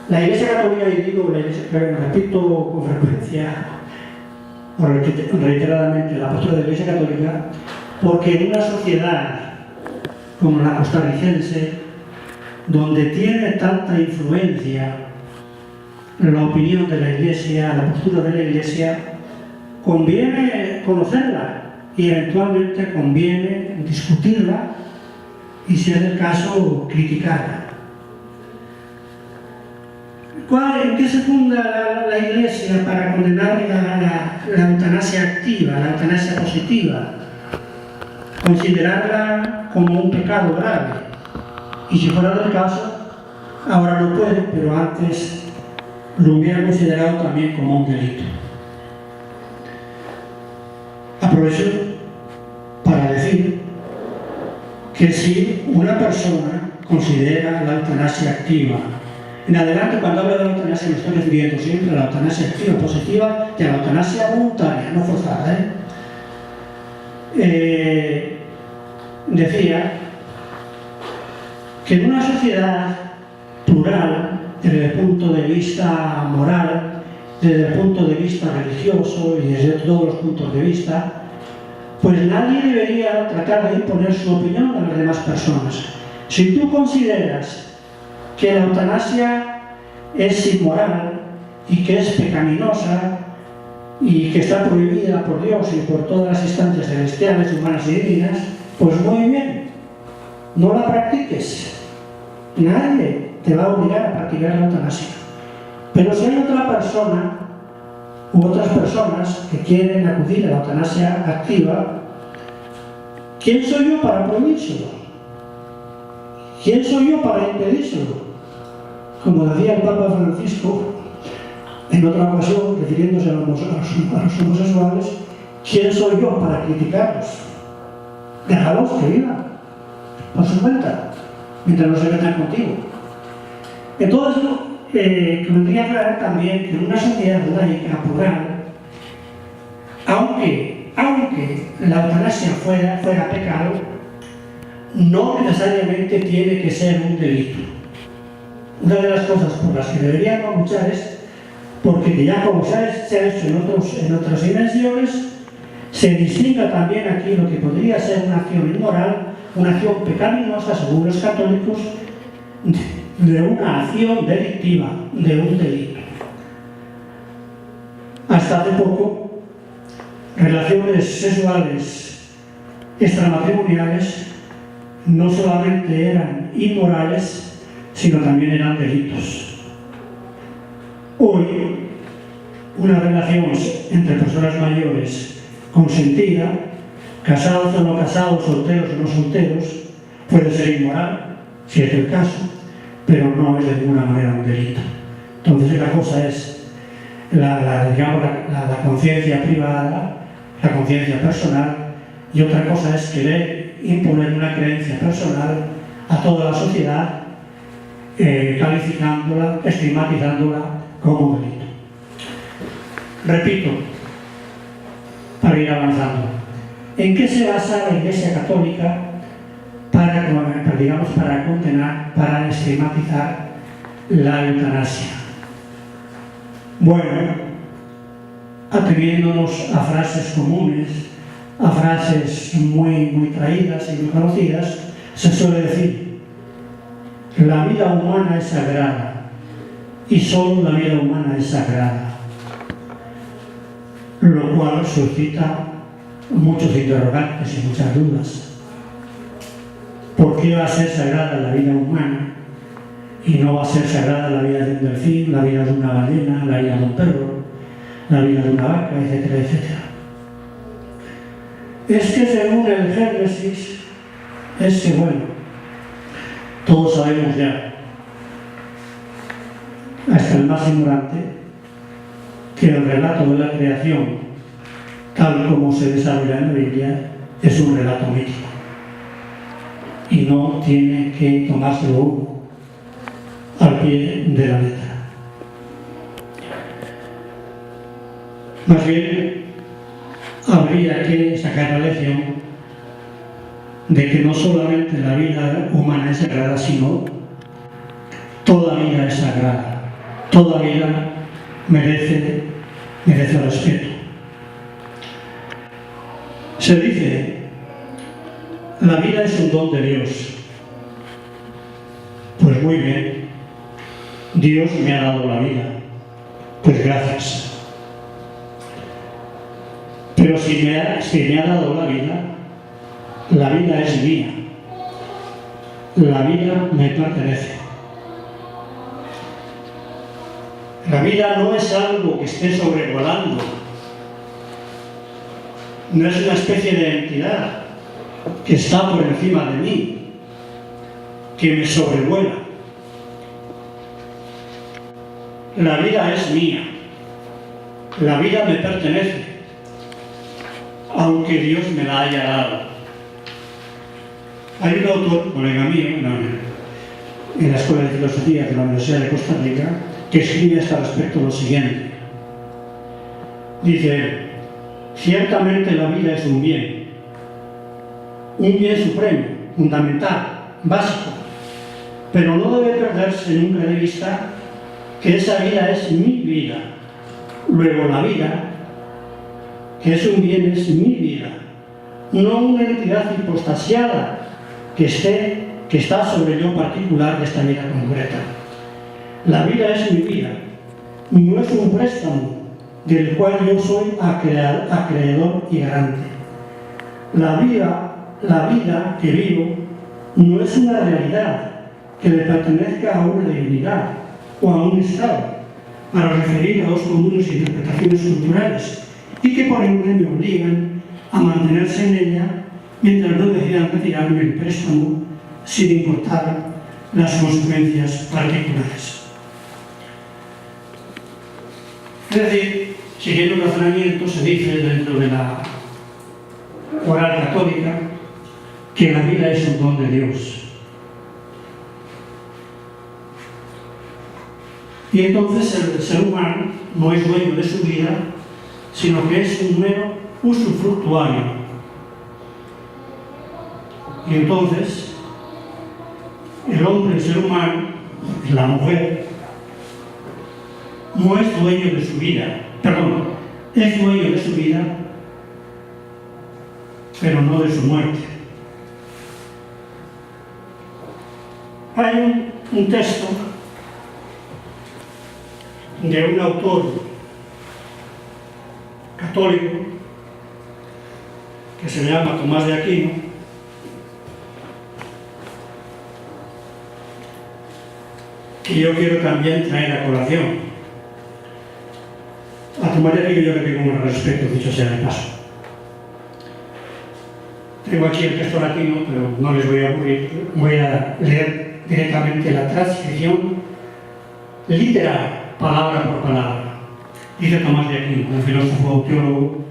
La Iglesia Católica, y digo, repito con frecuencia, o reiteradamente, la postura de la Iglesia Católica, porque en una sociedad como la costarricense, donde tiene tanta influencia la opinión de la Iglesia, la postura de la Iglesia, conviene conocerla y eventualmente conviene discutirla y, si es el caso, criticarla. ¿En qué se funda la Iglesia para condenar la eutanasia activa, la eutanasia positiva? Considerarla como un pecado grave. Y si fuera del caso, ahora no puede, pero antes lo hubiera considerado también como un delito. Aprovecho para decir que si una persona considera la eutanasia activa, en adelante, cuando hablo de la eutanasia, me estoy refiriendo siempre a la eutanasia activa positiva y a la eutanasia voluntaria, no forzada. Decía que en una sociedad plural, desde el punto de vista moral, desde el punto de vista religioso y desde todos los puntos de vista, pues nadie debería tratar de imponer su opinión a las demás personas. Si tú consideras que la eutanasia es inmoral y que es pecaminosa y que está prohibida por Dios y por todas las instancias celestiales, humanas y divinas, pues muy bien, no la practiques. Nadie te va a obligar a practicar la eutanasia. Pero si hay otra persona u otras personas que quieren acudir a la eutanasia activa, ¿quién soy yo para prohibírselo? ¿Quién soy yo para impedírselo? Como decía el Papa Francisco en otra ocasión, refiriéndose a los homosexuales, ¿quién soy yo para criticarlos? Déjalos que vivan por su cuenta, mientras no se metan contigo. Entonces, convendría aclarar también que en una sociedad laica, plural, aunque la eutanasia fuera pecado, no necesariamente tiene que ser un delito. Una de las cosas por las que deberíamos luchar es porque ya como se ha hecho en otras dimensiones, se distinga también aquí lo que podría ser una acción inmoral, una acción pecaminosa según los católicos, de una acción delictiva, de un delito. Hasta hace poco, relaciones sexuales extramatrimoniales no solamente eran inmorales, sino también eran delitos. Hoy, una relación entre personas mayores consentida, casados o no casados, solteros o no solteros, puede ser inmoral, si es el caso, pero no es de ninguna manera un delito. Entonces, una cosa es la conciencia privada, la conciencia personal, y otra cosa es querer imponer una creencia personal a toda la sociedad, calificándola, estigmatizándola como delito. Repito, para ir avanzando, ¿en qué se basa la Iglesia Católica para condenar, para estigmatizar la eutanasia? Bueno, ateniéndonos a frases comunes, a frases muy traídas y muy conocidas, se suele decir: la vida humana es sagrada y solo la vida humana es sagrada, lo cual suscita muchos interrogantes y muchas dudas. ¿Por qué va a ser sagrada la vida humana y no va a ser sagrada la vida de un delfín, la vida de una ballena, la vida de un perro, la vida de una vaca, etcétera, etcétera? Es que según el Génesis, todos sabemos ya, hasta el más ignorante, que el relato de la creación, tal como se desarrolla en la Biblia, es un relato mítico y no tiene que tomárselo uno al pie de la letra. Más bien, habría que sacar la lección de que no solamente la vida humana es sagrada, sino toda vida es sagrada, toda vida merece respeto. Se dice: la vida es un don de Dios. Pues muy bien, Dios me ha dado la vida, pues gracias. Pero si me ha dado la vida es mía. La vida me pertenece. La vida no es algo que esté sobrevolando. No es una especie de entidad que está por encima de mí, que me sobrevuela. La vida es mía. La vida me pertenece, aunque Dios me la haya dado. Hay un autor, colega mío, en la Escuela de Filosofía de la Universidad de Costa Rica, que escribe hasta respecto lo siguiente. Dice él: ciertamente la vida es un bien supremo, fundamental, básico, pero no debe perderse nunca de vista que esa vida es mi vida. Luego la vida, que es un bien, es mi vida, no una entidad hipostasiada que está sobre yo particular de esta vida concreta. La vida es mi vida, no es un préstamo del cual yo soy acreedor y garante. La vida que vivo no es una realidad que le pertenezca a una divinidad o a un estado, para referir a dos comunes interpretaciones culturales, y que por ende me obligan a mantenerse en ella mientras no decidan retirarme el préstamo sin importar las consecuencias particulares. Es decir, siguiendo el razonamiento, se dice dentro de la moral católica que la vida es un don de Dios. Y entonces el ser humano no es dueño de su vida, sino que es un mero usufructuario. Y entonces el hombre, el ser humano, la mujer, no es dueño de su vida, es dueño de su vida, pero no de su muerte. Hay un texto de un autor católico que se llama Tomás de Aquino, que yo quiero también traer a colación. A Tomás de Aquino yo le tengo un respeto, dicho sea de paso. Tengo aquí el texto latino, pero no les voy a aburrir. Voy a leer directamente la transcripción literal, palabra por palabra. Dice Tomás de Aquino, un filósofo teólogo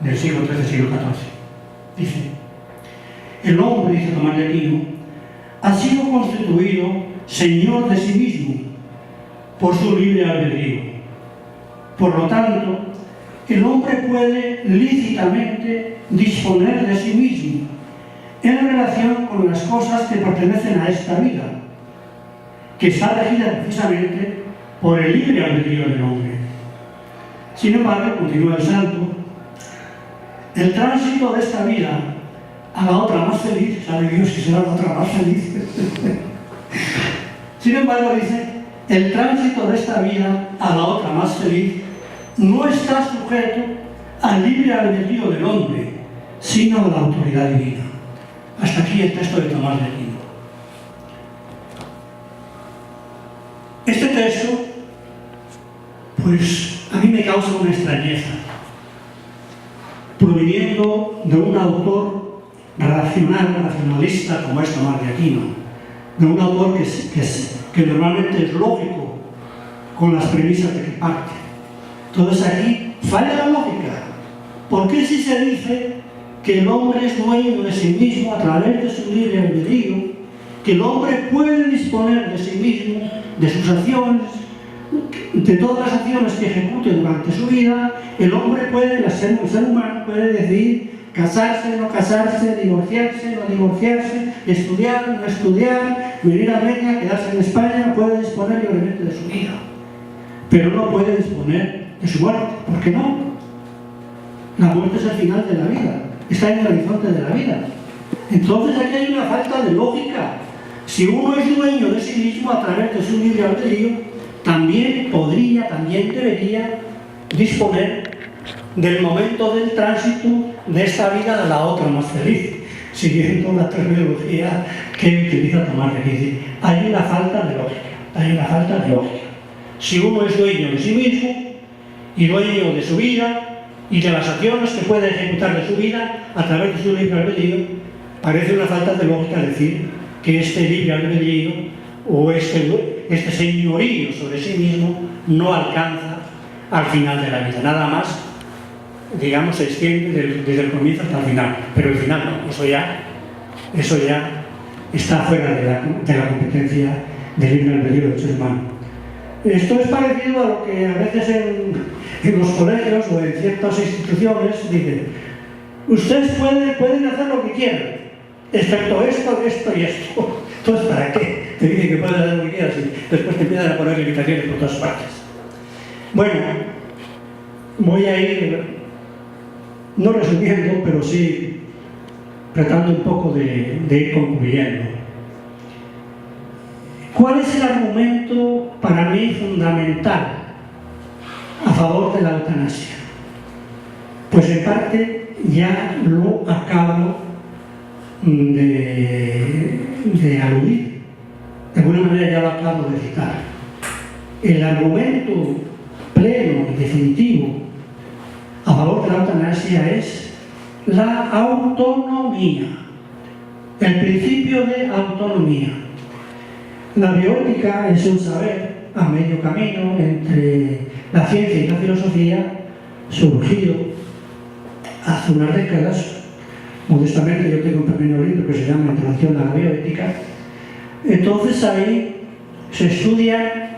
del siglo XIII, siglo XIV. Dice: el hombre, dice Tomás de Aquino, ha sido constituido señor de sí mismo por su libre albedrío. Por lo tanto, el hombre puede lícitamente disponer de sí mismo en relación con las cosas que pertenecen a esta vida, que está regida precisamente por el libre albedrío del hombre. Sin embargo, continúa el santo, el tránsito de esta vida a la otra más feliz, sabe Dios si será la otra más feliz. Sin embargo, dice, el tránsito de esta vida a la otra más feliz no está sujeto al libre albedrío del hombre, sino a la autoridad divina. Hasta aquí el texto de Tomás de Aquino. Este texto, pues, a mí me causa una extrañeza, proviniendo de un autor racionalista como es Tomás de Aquino, de un autor que normalmente es lógico con las premisas de que parte. Entonces aquí falla la lógica. ¿Por qué si se dice que el hombre es dueño de sí mismo a través de su libre albedrío, que el hombre puede disponer de sí mismo, de sus acciones, de todas las acciones que ejecute durante su vida? El hombre puede, el ser humano puede decidir casarse, no casarse, divorciarse, no divorciarse, estudiar, no estudiar, venir a América, quedarse en España, puede disponer libremente de su vida, pero no puede disponer de su muerte. ¿Por qué no? La muerte es el final de la vida, está en el horizonte de la vida. Entonces aquí hay una falta de lógica. Si uno es dueño de sí mismo a través de su libre albedrío, también debería disponer del momento del tránsito de esta vida a la otra más feliz, siguiendo la terminología que utiliza Tomás de Aquino. Hay una falta de lógica, Si uno es dueño de sí mismo y dueño de su vida y de las acciones que puede ejecutar de su vida a través de su libre albedrío, parece una falta de lógica decir que este libre albedrío o este señorío sobre sí mismo no alcanza al final de la vida. Nada más, digamos, se extiende desde el comienzo hasta el final, pero el final no, eso ya está fuera de la competencia del libre albedrío del ser humano. Esto es parecido a lo que a veces en los colegios o en ciertas instituciones dicen: ustedes pueden hacer lo que quieran, excepto esto, esto y esto. Entonces, ¿para qué? Te dicen que puedes hacer lo que quieras y después te empiezan a poner limitaciones por todas partes. Bueno, voy a ir, no resumiendo, pero sí tratando un poco de ir concluyendo. ¿Cuál es el argumento para mí fundamental a favor de la eutanasia? Pues en parte ya lo acabo de aludir, de alguna manera ya lo acabo de citar. El argumento pleno y definitivo a favor de la eutanasia es la autonomía, el principio de autonomía. La bioética es un saber a medio camino entre la ciencia y la filosofía, surgido hace unas décadas. Modestamente yo tengo un pequeño libro que se llama Introducción a la bioética. Entonces ahí se estudian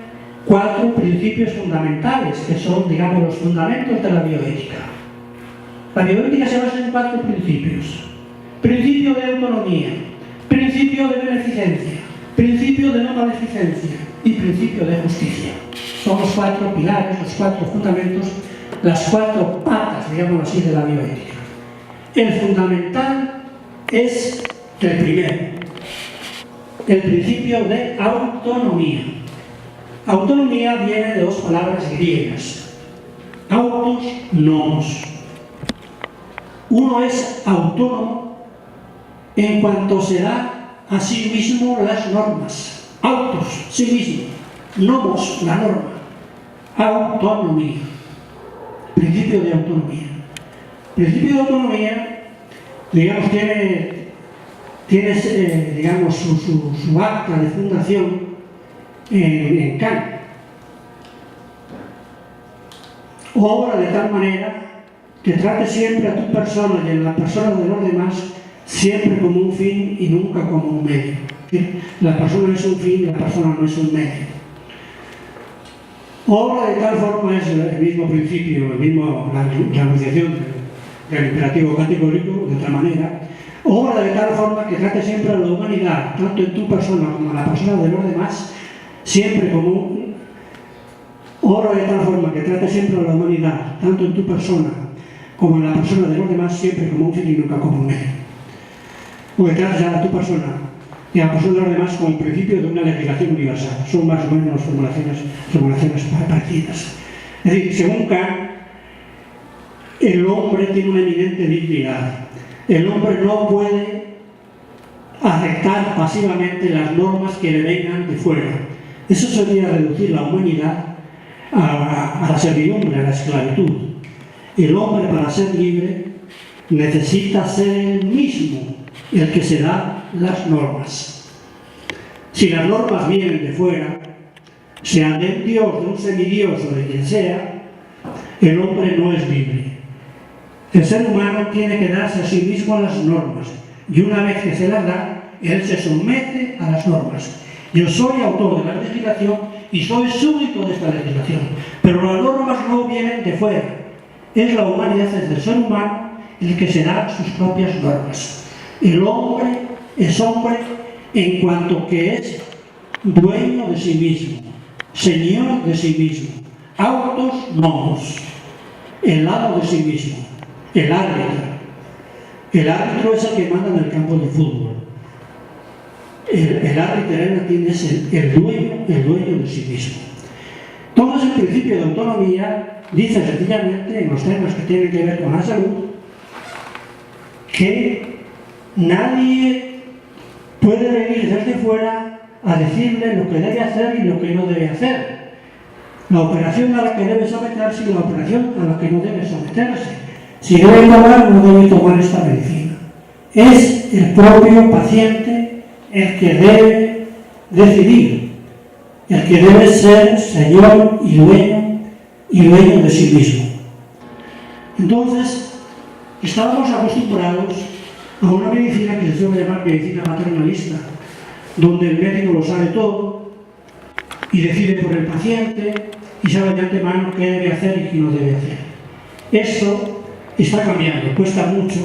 4 principios fundamentales que son, digamos, los fundamentos de la bioética. La bioética se basa en 4 principios: principio de autonomía, principio de beneficencia, principio de no maleficencia y principio de justicia. Son los 4 pilares, los 4 fundamentos, las 4 patas, digamos así, de la bioética. El fundamental es el primero, el principio de autonomía. Autonomía viene de 2 palabras griegas: autos, nomos. Uno es autónomo en cuanto se da a sí mismo las normas. Autos, sí mismo. Nomos, la norma. Autonomía. Principio de autonomía. Principio de autonomía, digamos, tiene digamos, su acta de fundación en Kant. Obra de tal manera que trate siempre a tu persona y en la persona de los demás siempre como un fin y nunca como un medio. La persona es un fin, la persona no es un medio. Obra de tal forma es el mismo principio, la anunciación del imperativo categórico, de otra manera. Obra de tal forma que trate siempre a la humanidad, tanto en tu persona como en la persona de los demás, siempre como obra de tal forma que trate siempre a la humanidad, tanto en tu persona como en la persona de los demás, siempre como un fin y nunca como un medio. O que trates a tu persona y a la persona de los demás con el principio de una legislación universal. Son más o menos formulaciones parecidas. Es decir, según Kant, el hombre tiene una eminente dignidad. El hombre no puede aceptar pasivamente las normas que le vengan de fuera. Eso sería reducir la humanidad a la servidumbre, a la esclavitud. El hombre, para ser libre, necesita ser él mismo el que se da las normas. Si las normas vienen de fuera, sean de un dios, de un semidios o de quien sea, el hombre no es libre. El ser humano tiene que darse a sí mismo las normas, y una vez que se las da, él se somete a las normas. Yo soy autor de la legislación y soy súbdito de esta legislación, pero las normas no vienen de fuera. Es la humanidad, es el ser humano el que se da sus propias normas. El hombre es hombre en cuanto que es dueño de sí mismo, señor de sí mismo, autos nomos, el amo de sí mismo, el árbitro. El árbitro es el que manda en el campo de fútbol. El árbitro es el dueño de sí mismo. Entonces, el principio de autonomía dice sencillamente, en los temas que tienen que ver con la salud, que nadie puede venir desde fuera a decirle lo que debe hacer y lo que no debe hacer. La operación a la que debe someterse y la operación a la que no debe someterse. Si debe tomar o no debe tomar esta medicina. Es el propio paciente el que debe decidir, el que debe ser señor y dueño de sí mismo. Entonces, estábamos acostumbrados a una medicina que se suele llamar medicina paternalista, donde el médico lo sabe todo y decide por el paciente y sabe de antemano qué debe hacer y qué no debe hacer. Esto está cambiando, cuesta mucho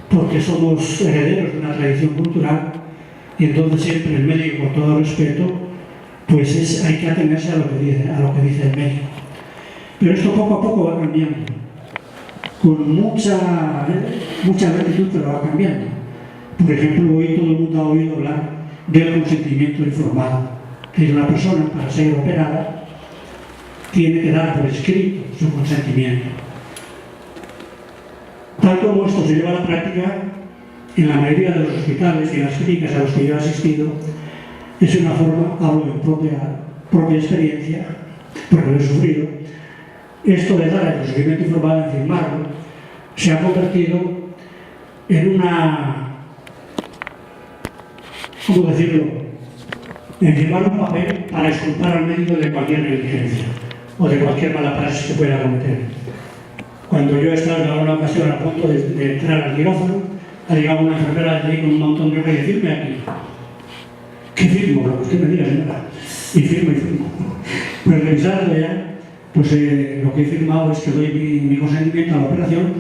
porque somos herederos de una tradición cultural y entonces siempre el médico, con todo respeto, pues hay que atenerse a lo que dice el médico. Pero esto poco a poco va cambiando, con mucha lentitud, pero va cambiando. Por ejemplo, hoy todo el mundo ha oído hablar del consentimiento informado. Que una persona, para ser operada, tiene que dar por escrito su consentimiento. Tal como esto se lleva a la práctica, en la mayoría de los hospitales y en las clínicas a los que yo he asistido, es una forma, hablo en propia experiencia, porque lo he sufrido, esto de dar el consentimiento informado en firmarlo, se ha convertido en una, ¿cómo decirlo?, en firmar un papel para exculpar al médico de cualquier negligencia o de cualquier mala praxis que pueda cometer. Cuando yo estaba en una ocasión a punto de entrar al quirófano, ha llegado una enfermera allí con un montón de hojas y decir, firme aquí. ¿Qué firmo? Lo que usted me diga, señora. Y firmo. Pues revisando ya, pues lo que he firmado es que doy mi consentimiento a la operación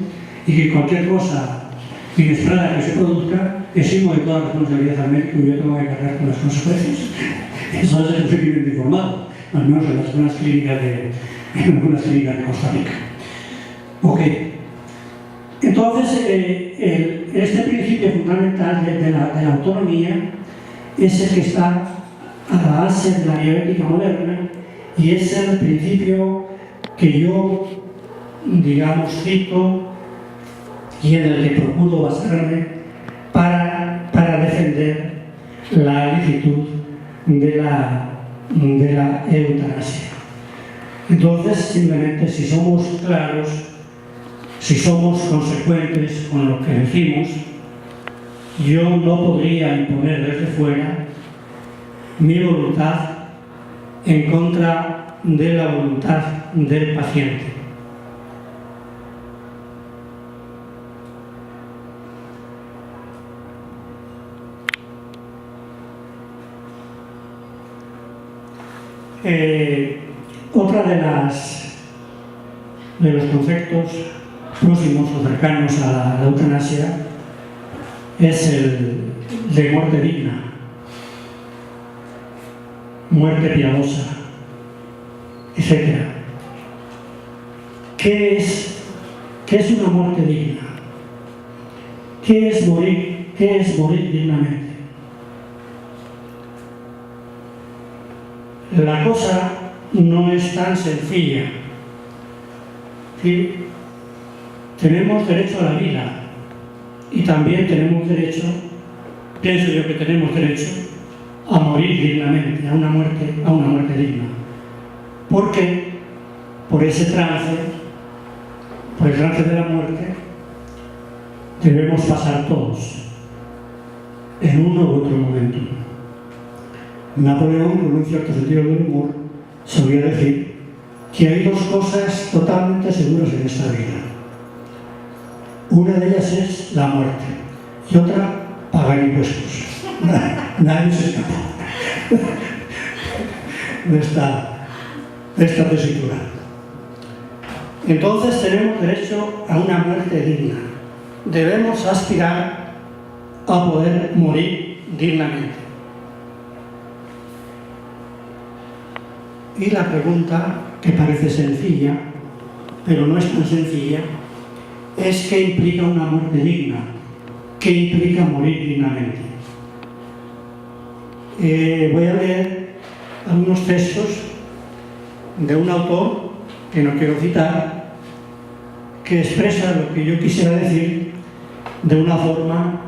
y que cualquier cosa inesperada que se produzca, eximo de toda responsabilidad al médico y yo tengo que cargar con las consecuencias. Eso es el consentimiento informado, al menos en algunas clínicas de Costa Rica. Ok. Entonces, este principio fundamental de la autonomía es el que está a la base de la bioética moderna y es el principio que yo, digamos, cito y en el que procuro basarme para defender la licitud de la eutanasia. Entonces, simplemente, si somos claros, si somos consecuentes con lo que decimos, yo no podría imponer desde fuera mi voluntad en contra de la voluntad del paciente. Otra de los conceptos próximos o cercanos a la eutanasia es el de muerte digna, muerte piadosa, etc. ¿Qué es una muerte digna? ¿Qué es morir dignamente? La cosa no es tan sencilla. ¿Sí? Tenemos derecho a la vida y también tenemos derecho, pienso yo que tenemos derecho, a morir dignamente, a una muerte digna. Porque por ese trance, por el trance de la muerte, debemos pasar todos, en uno u otro momento. Napoleón, con un cierto sentido del humor, solía decir que hay dos cosas totalmente seguras en esta vida. Una de ellas es la muerte y otra, pagar impuestos. Nadie se escapa de esta tesitura. Entonces tenemos derecho a una muerte digna. Debemos aspirar a poder morir dignamente. Y la pregunta, que parece sencilla, pero no es tan sencilla, es ¿qué implica una muerte digna? ¿Qué implica morir dignamente? Voy a leer algunos textos de un autor, que no quiero citar, que expresa lo que yo quisiera decir de una forma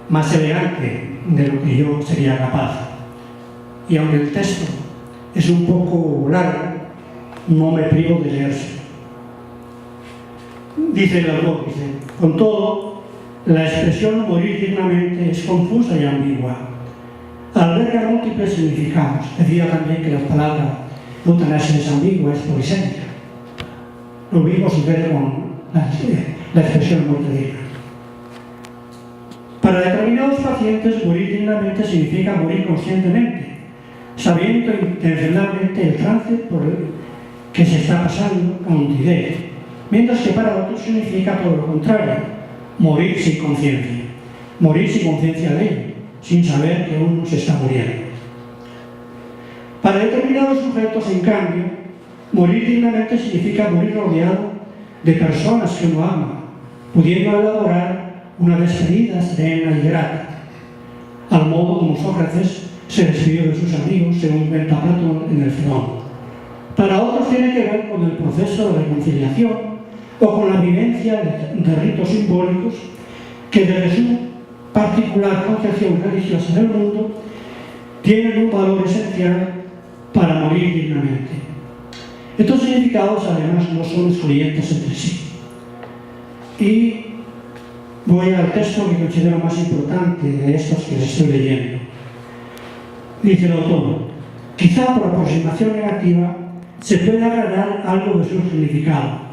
más elegante de lo que yo sería capaz. Y aunque el texto es un poco largo, no me privo de leerse. Dice el autor, con todo, la expresión morir dignamente es confusa y ambigua. Alberga múltiples significados. Decía también que la palabra eutanasia es ambigua, es polisémica. Lo mismo sucede con la expresión muerte digna. Para determinados pacientes, morir dignamente significa morir conscientemente, sabiendo intencionalmente el trance por el que se está pasando con lucidez, mientras que para otros significa todo lo contrario, morir sin conciencia de ello, sin saber que uno se está muriendo. Para determinados sujetos, en cambio, morir dignamente significa morir rodeado de personas que uno ama, pudiendo elaborar una despedida serena y grata, al modo como Sócrates se despidió de sus amigos, según cuenta Platón en el Fenón. Para otros tiene que ver con el proceso de reconciliación o con la vivencia de ritos simbólicos que desde su particular concepción religiosa del mundo tienen un valor esencial para morir dignamente. Estos significados además no son excluyentes entre sí. Y voy al texto que considero más importante de estos que les estoy leyendo. Dice el autor, quizá por aproximación negativa se pueda agarrar algo de su significado.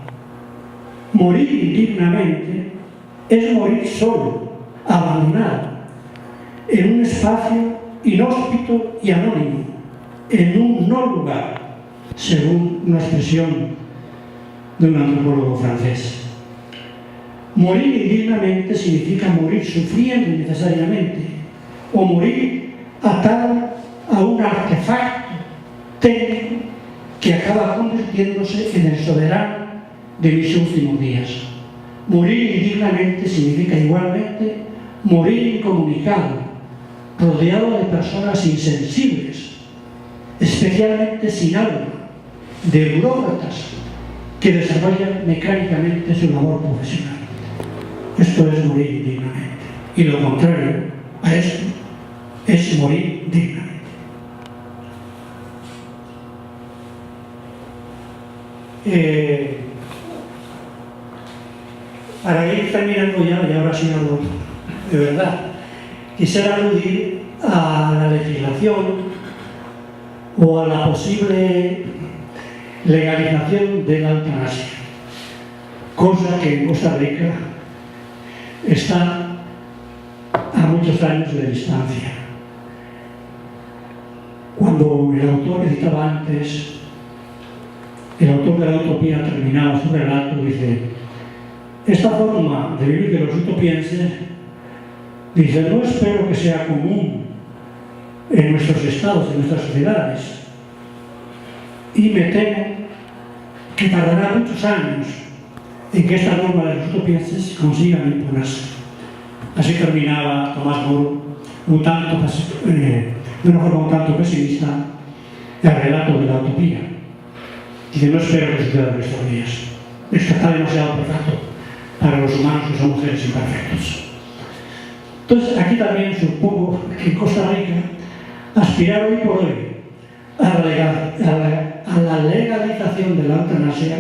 Morir dignamente es morir solo, abandonado, en un espacio inhóspito y anónimo, en un no lugar, según una expresión de un antropólogo francés. Morir indignamente significa morir sufriendo innecesariamente, o morir atado a un artefacto técnico que acaba convirtiéndose en el soberano de mis últimos días. Morir indignamente significa igualmente morir incomunicado, rodeado de personas insensibles, especialmente sin alma, de burócratas que desarrollan mecánicamente su labor profesional. Esto es morir indignamente. Y lo contrario a esto es morir dignamente. Para ir terminando ya, y ahora sí algo de verdad, quisiera aludir a la legislación o a la posible legalización de la eutanasia, cosa que en Costa Rica está a muchos años de distancia. Cuando el autor que citaba antes, el autor de la utopía, terminaba su relato, dice: esta forma de vivir de los utopienses, dice, no espero que sea común en nuestros estados, en nuestras sociedades, y me temo que tardará muchos años en que esta norma de los utopienses consigan imponerse. Así terminaba Tomás Moro, de una forma un tanto pesimista, el relato de la utopía. Dice, no espero que suceda en estos días. Esto está demasiado perfecto para los humanos que somos seres imperfectos. Entonces, aquí también supongo que en Costa Rica aspirar hoy por hoy a la legalización de la eutanasia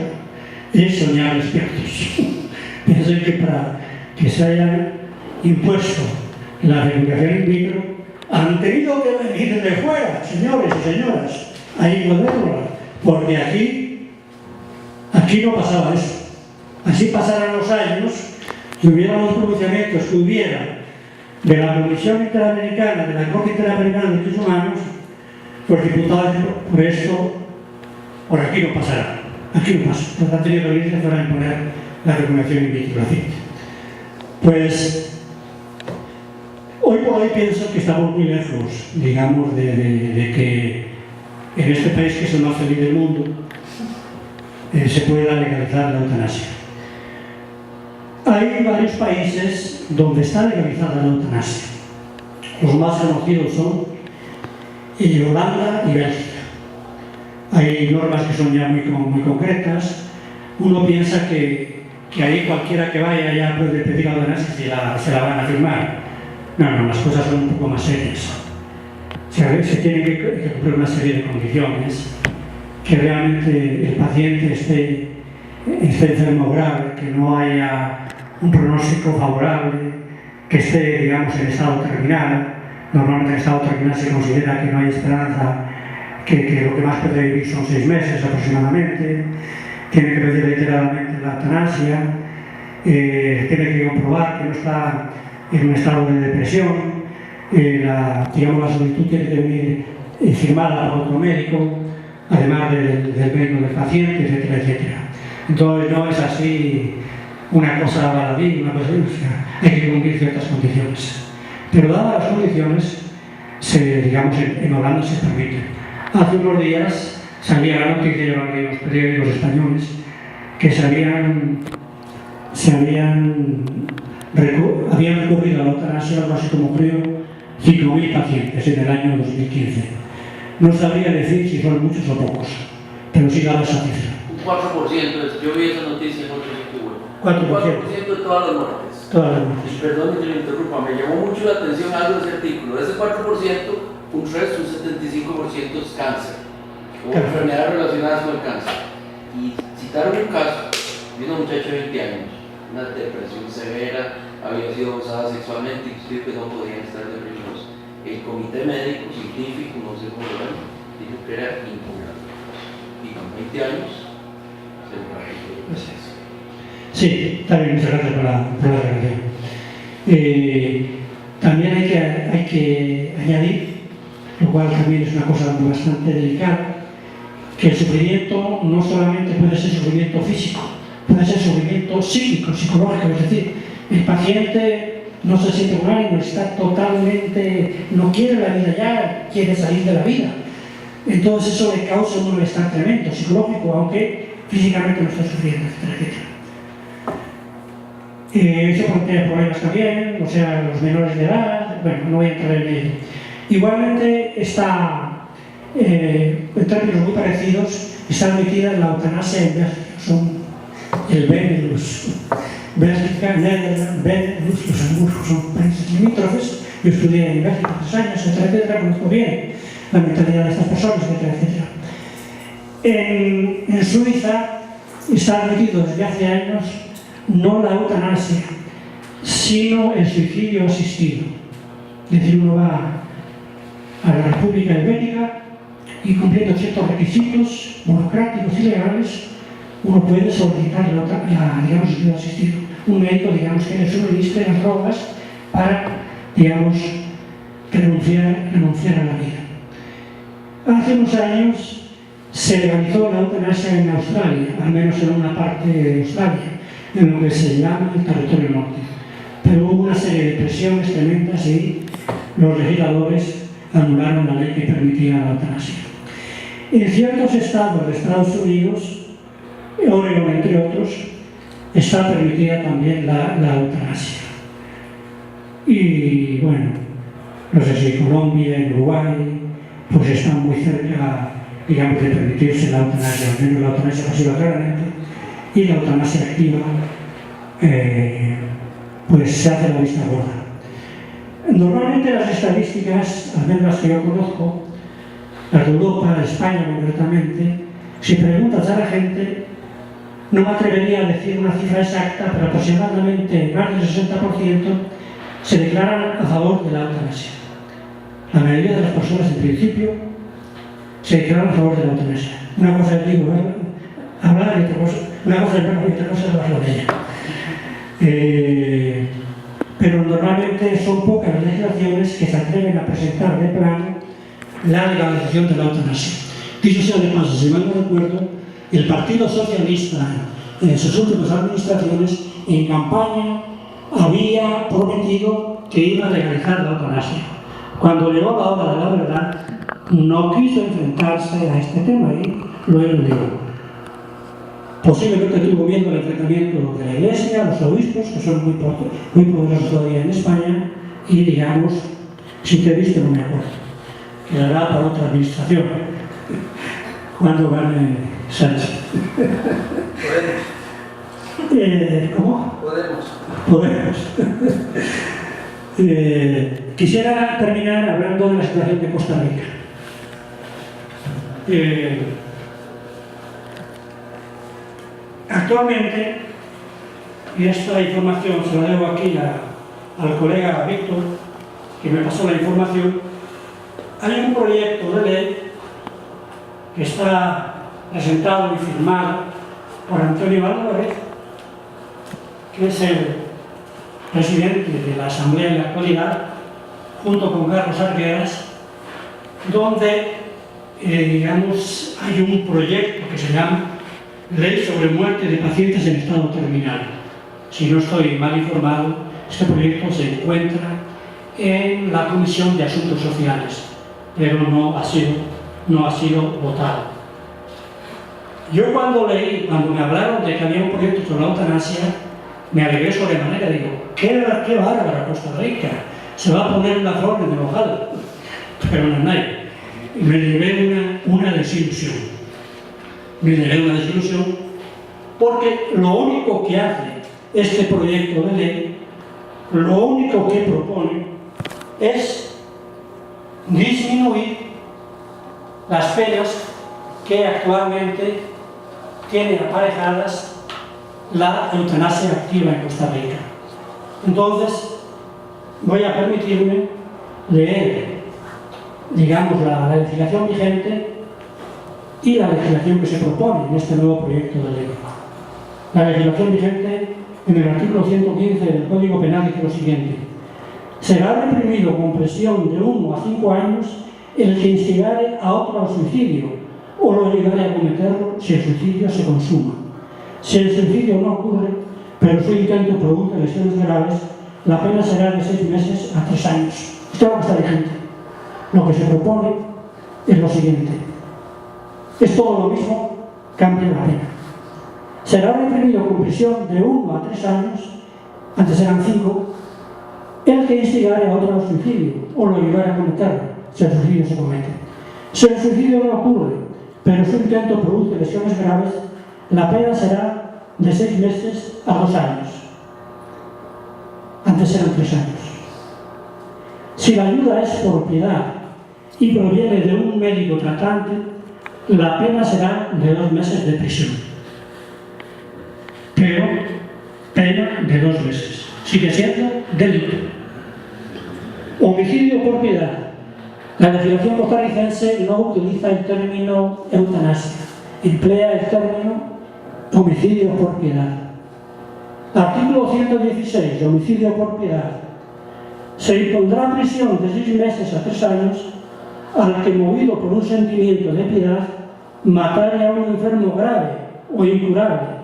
es soñar despiertos. Piensen que para que se haya impuesto la fecundación in vitro han tenido que venir de fuera, señores y señoras, a imponerla, porque aquí no pasaba eso. Así pasaran los años y hubiera los pronunciamientos que hubiera de la Comisión Interamericana, de la Corte Interamericana de Derechos Humanos, los diputados por esto, por aquí no pasará. Aquí no pasa. Por tanto, tenido que venirse para imponer la fecundación in vitro. Pues hoy por hoy pienso que estamos muy lejos, digamos, de que en este país que es el más feliz del mundo se pueda legalizar la eutanasia. Hay varios países donde está legalizada la eutanasia. Los más conocidos son Holanda y Bélgica. hay normas que son ya muy concretas. Uno piensa que ahí cualquiera que vaya ya puede pedir la eutanasia y se la van a firmar. No, las cosas son un poco más serias. Se tiene que cumplir una serie de condiciones, que realmente el paciente esté enfermo grave, que no haya un pronóstico favorable, que esté, digamos, en estado terminal. Normalmente en estado terminal se considera que no hay esperanza, que lo que más puede vivir son 6 meses aproximadamente. Tiene que pedir reiteradamente la eutanasia, tiene que comprobar que no está en un estado de depresión, la solicitud tiene que venir firmada por otro médico, además del médico del paciente, etcétera, etcétera. Entonces no es así una cosa baladí, una cosa, hay que cumplir ciertas condiciones. Pero dadas las condiciones, en Holanda se permite. Hace unos días salía la noticia en los periódicos españoles que habían recurrido a la eutanasia algo así como, creo, 5.000 pacientes en el año 2015. No sabría decir si son muchos o pocos, pero sí daba esa cifra. Un 4%, yo vi esa noticia en otro sitio web. 4% de todas las muertes. Todas las muertes. Y perdón que lo interrumpa, me llamó mucho la atención algo de ese artículo. De ese 4%, un resto, un 75% es cáncer o enfermedades relacionadas con el cáncer. Y citaron un caso de una muchacha de 20 años, una depresión severa, había sido abusada sexualmente, inclusive que no podían estar deprimidos. El comité médico, científico, no sé cómo lo ven, dijo que era incurable. Y con 20 años se le practicó el proceso. Sí, está bien, muchas gracias por la aclaración. También hay que añadir, lo cual también es una cosa bastante delicada, que el sufrimiento no solamente puede ser sufrimiento físico, puede ser sufrimiento psíquico, psicológico, es decir, el paciente no se siente con ánimo, está totalmente, no quiere la vida ya, quiere salir de la vida. Entonces eso le causa un malestar tremendo, psicológico, aunque físicamente no está sufriendo, etcétera. Eso plantea problemas también, o sea, los menores de edad, bueno, no voy a entrar en ello. Igualmente está, en términos muy parecidos, está admitida la eutanasia en Bélgica, son el Benelux, Bélgica, Netherlands, Benelux, Luxemburgo, son países limítrofes. Yo estudié en Bélgica 3 años, etcétera, conozco bien la mentalidad de estas personas, etcétera. En Suiza está admitido desde hace años no la eutanasia, sino el suicidio asistido. Es decir, uno va a la República Helvética y cumpliendo ciertos requisitos burocráticos y legales, uno puede solicitar el suicidio asistido. Un médico, que le suministre las drogas para, renunciar a la vida. Hace unos años se legalizó la eutanasia en Australia, al menos en una parte de Australia, en lo que se llama el territorio norte. Pero hubo una serie de presiones tremendas y los legisladores anularon la ley que permitía la eutanasia. En ciertos estados de Estados Unidos, Oregon entre otros, está permitida también la eutanasia. Y bueno, no sé si Colombia y Uruguay pues están muy cerca, de permitirse la eutanasia, al menos la eutanasia pasiva claramente, y la eutanasia activa pues se hace la vista gorda. Normalmente las estadísticas, al menos las que yo conozco, las de Europa, de España concretamente, si preguntas a la gente, no me atrevería a decir una cifra exacta, pero aproximadamente más del 60% se declaran a favor de la eutanasia. La mayoría de las personas, en principio, se declaran a favor de la eutanasia. Una cosa es hablar y otra cosa, una cosa es verlo y otra cosa es hablar de ella. Pero normalmente son pocas las legislaciones que se atreven a presentar de plano la legalización de la eutanasia. Dicho sea de paso, si mal no recuerdo, el Partido Socialista en sus últimas administraciones en campaña había prometido que iba a legalizar la eutanasia. Cuando llegó la hora de la verdad, no quiso enfrentarse a este tema y lo eludió. Posiblemente tuvo miedo al enfrentamiento de la Iglesia, los obispos, que son muy poderosos todavía en España, y si te viste no me acuerdo, quedará para otra administración. cuando gane Sánchez. ¿Cómo? Podemos. Quisiera terminar hablando de la situación de Costa Rica. Actualmente, y esta información se la debo aquí al colega Víctor, que me pasó la información, hay un proyecto de ley que está presentado y firmado por Antonio Álvarez, que es el presidente de la Asamblea en la actualidad, junto con Carlos Arguedas, donde digamos, hay un proyecto que se llama Ley sobre muerte de pacientes en estado terminal. Si no estoy mal informado, este proyecto se encuentra en la Comisión de Asuntos Sociales, pero no ha sido votado. Yo cuando me hablaron de que había un proyecto sobre la eutanasia, me alegré sobremanera. Digo, qué bárbara Costa Rica, se va a poner una flor en el ojal. Pero no hay. Me llevé una desilusión. Porque lo único que hace este proyecto de ley, lo único que propone es disminuir las penas que actualmente tiene aparejadas la eutanasia activa en Costa Rica. Entonces, voy a permitirme leer, digamos, la legislación vigente y la legislación que se propone en este nuevo proyecto de ley. La legislación vigente, en el artículo 115 del Código Penal, dice lo siguiente: será reprimido con prisión de 1 a 5 años el que instigare a otro al suicidio o lo ayudare a cometerlo si el suicidio se consuma. Si el suicidio no ocurre, pero su intento produce lesiones graves, la pena será de 6 meses a 3 años. Esto es lo que está vigente. Lo que se propone es lo siguiente: es todo lo mismo, cambia la pena. Será reprimido con prisión de 1 a 3 años, antes eran 5, el que instigare a otro al suicidio o lo ayudare a cometerlo, si el suicidio se comete. Si el suicidio no ocurre, pero su intento produce lesiones graves, la pena será de 6 meses a 2 años. Antes eran 3 años. Si la ayuda es por piedad y proviene de un médico tratante, la pena será de 2 meses de prisión. Pero pena de 2 meses. Sigue siendo delito. Homicidio por piedad. La legislación costarricense no utiliza el término eutanasia, emplea el término homicidio por piedad. Artículo 116, homicidio por piedad. Se impondrá prisión de 6 meses a 3 años al que, movido por un sentimiento de piedad, matare a un enfermo grave o incurable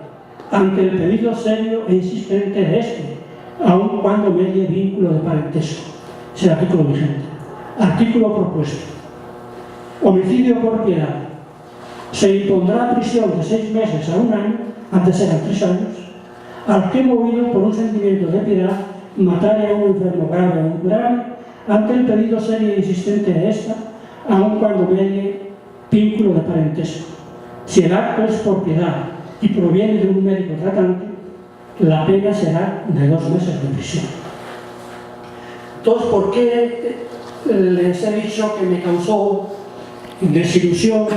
ante el pedido serio e insistente de éste, aun cuando medie vínculo de parentesco. Es el artículo vigente. Artículo propuesto. Homicidio por piedad. Se impondrá prisión de 6 meses a 1 año, antes eran 3 años, al que, movido por un sentimiento de piedad, matare a un enfermo grave o incurable ante el pedido serio e insistente de ésta, aun cuando medie vínculo de parentesco. Si el acto es por piedad y proviene de un médico tratante, la pena será de 2 meses de prisión. Entonces, ¿por qué les he dicho que me causó desilusión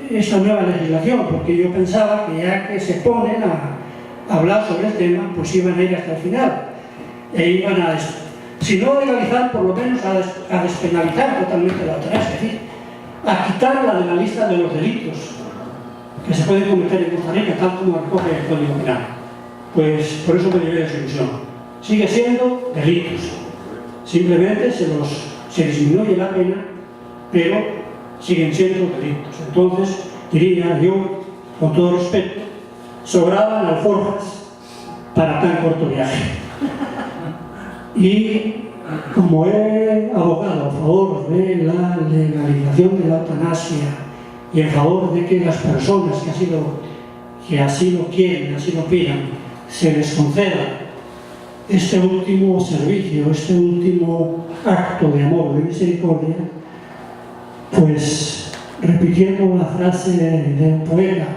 esta nueva legislación? Porque yo pensaba que ya que se ponen a hablar sobre el tema, pues iban a ir hasta el final e iban a, si no legalizar, por lo menos a despenalizar totalmente la eutanasia, es decir, a quitarla de la lista de los delitos que se pueden cometer en Costa Rica, tal como recoge el Código Penal. Pues por eso me llevé desilusión. Sigue siendo delitos. Simplemente se disminuye la pena, pero siguen siendo delitos. Entonces, diría yo, con todo respeto, sobraban alforjas para tan corto viaje. Y como he abogado a favor de la legalización de la eutanasia y a favor de que las personas que así lo quieren, así lo pidan, se les conceda este último servicio, este último acto de amor, de misericordia, pues repitiendo la frase de un poeta,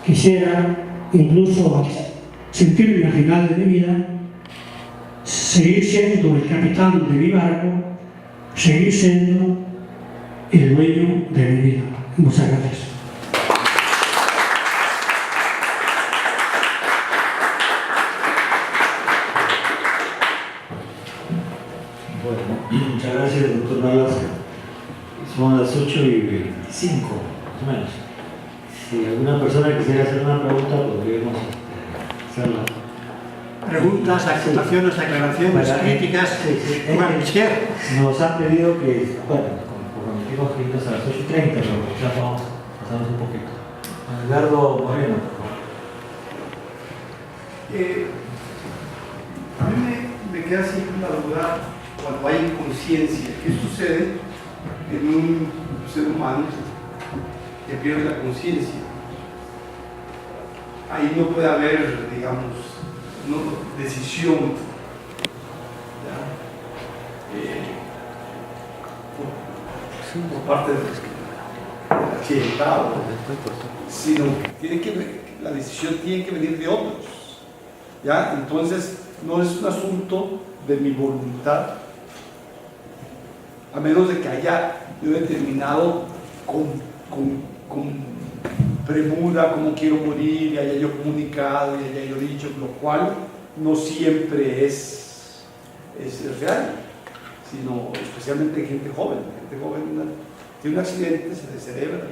quisiera incluso sentirme al final de mi vida, seguir siendo el capitán de mi barco, seguir siendo el dueño de mi vida. Muchas gracias. Bueno, muchas gracias, doctor Velasco. Son las 8:25, más o menos. Si alguna persona quisiera hacer una pregunta, podríamos hacerla. Preguntas, acusaciones, aclaraciones, críticas, cualquier. Nos han pedido que, bueno, comprometimos que irnos a las 8:30, pero ya pasamos un poquito. Edgardo Moreno, por favor. A mí me queda siempre la duda cuando hay inconsciencia. ¿Qué sucede en un ser humano que pierde la conciencia? Ahí no puede haber, digamos, decisión, ¿ya? Por parte del accidentado, sino que la decisión tiene que venir de otros, ¿ya? Entonces no es un asunto de mi voluntad, a menos de que haya yo determinado con premura cómo quiero morir y haya yo comunicado y haya yo dicho, lo cual no siempre es real, sino especialmente gente joven. Gente joven tiene un accidente, se descerebra.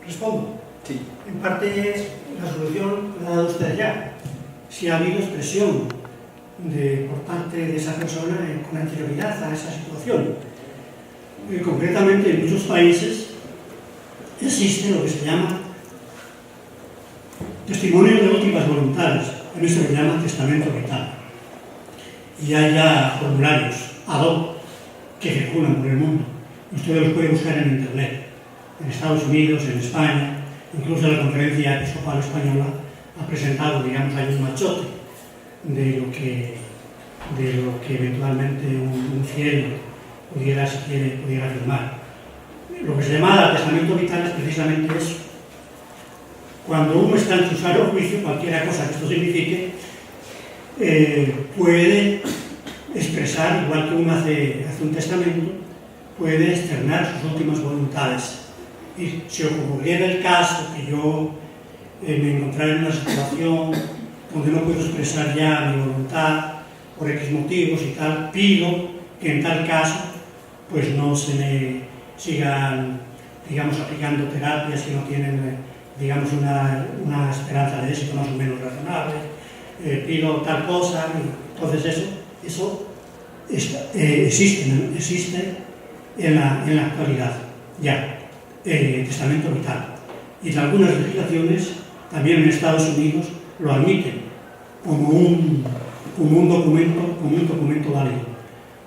Respondo. Sí. En parte la solución la ha dado usted ya. Si ha habido expresión por parte de esa persona con anterioridad a esa situación. Concretamente en muchos países existe lo que se llama testimonio de últimas voluntades, en eso se llama testamento vital. Y hay ya formularios ad hoc que circulan por el mundo. Ustedes los pueden buscar en internet, en Estados Unidos, en España, incluso la Conferencia Episcopal Española ha presentado, digamos, ahí un machote de lo que eventualmente un fiel pudiera, si quiere, pudiera firmar. Lo que se llama testamento vital es precisamente eso. Cuando uno está en su sano juicio, cualquiera cosa que esto signifique, puede expresar, igual que uno hace un testamento, puede externar sus últimas voluntades. Y si ocurriera el caso que yo me encontrara en una situación donde no puedo expresar ya mi voluntad por X motivos y tal, pido que en tal caso pues no se me sigan, digamos, aplicando terapias que no tienen, digamos, una esperanza de éxito más o menos razonable, pido tal cosa, y entonces eso existe en la actualidad ya, testamento vital. Y en algunas legislaciones, también en Estados Unidos, lo admiten como un documento válido.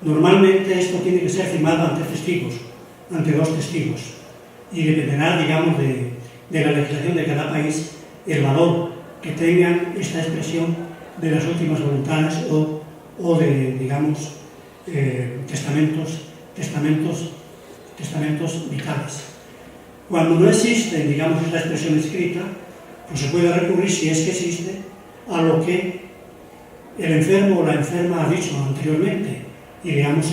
Normalmente esto tiene que ser firmado ante testigos, ante dos testigos, y dependerá, digamos, de la legislación de cada país el valor que tengan esta expresión de las últimas voluntades o de, digamos, testamentos vitales. Cuando no existe, digamos, esta expresión escrita, pues se puede recurrir, si es que existe, a lo que el enfermo o la enferma ha dicho anteriormente, y digamos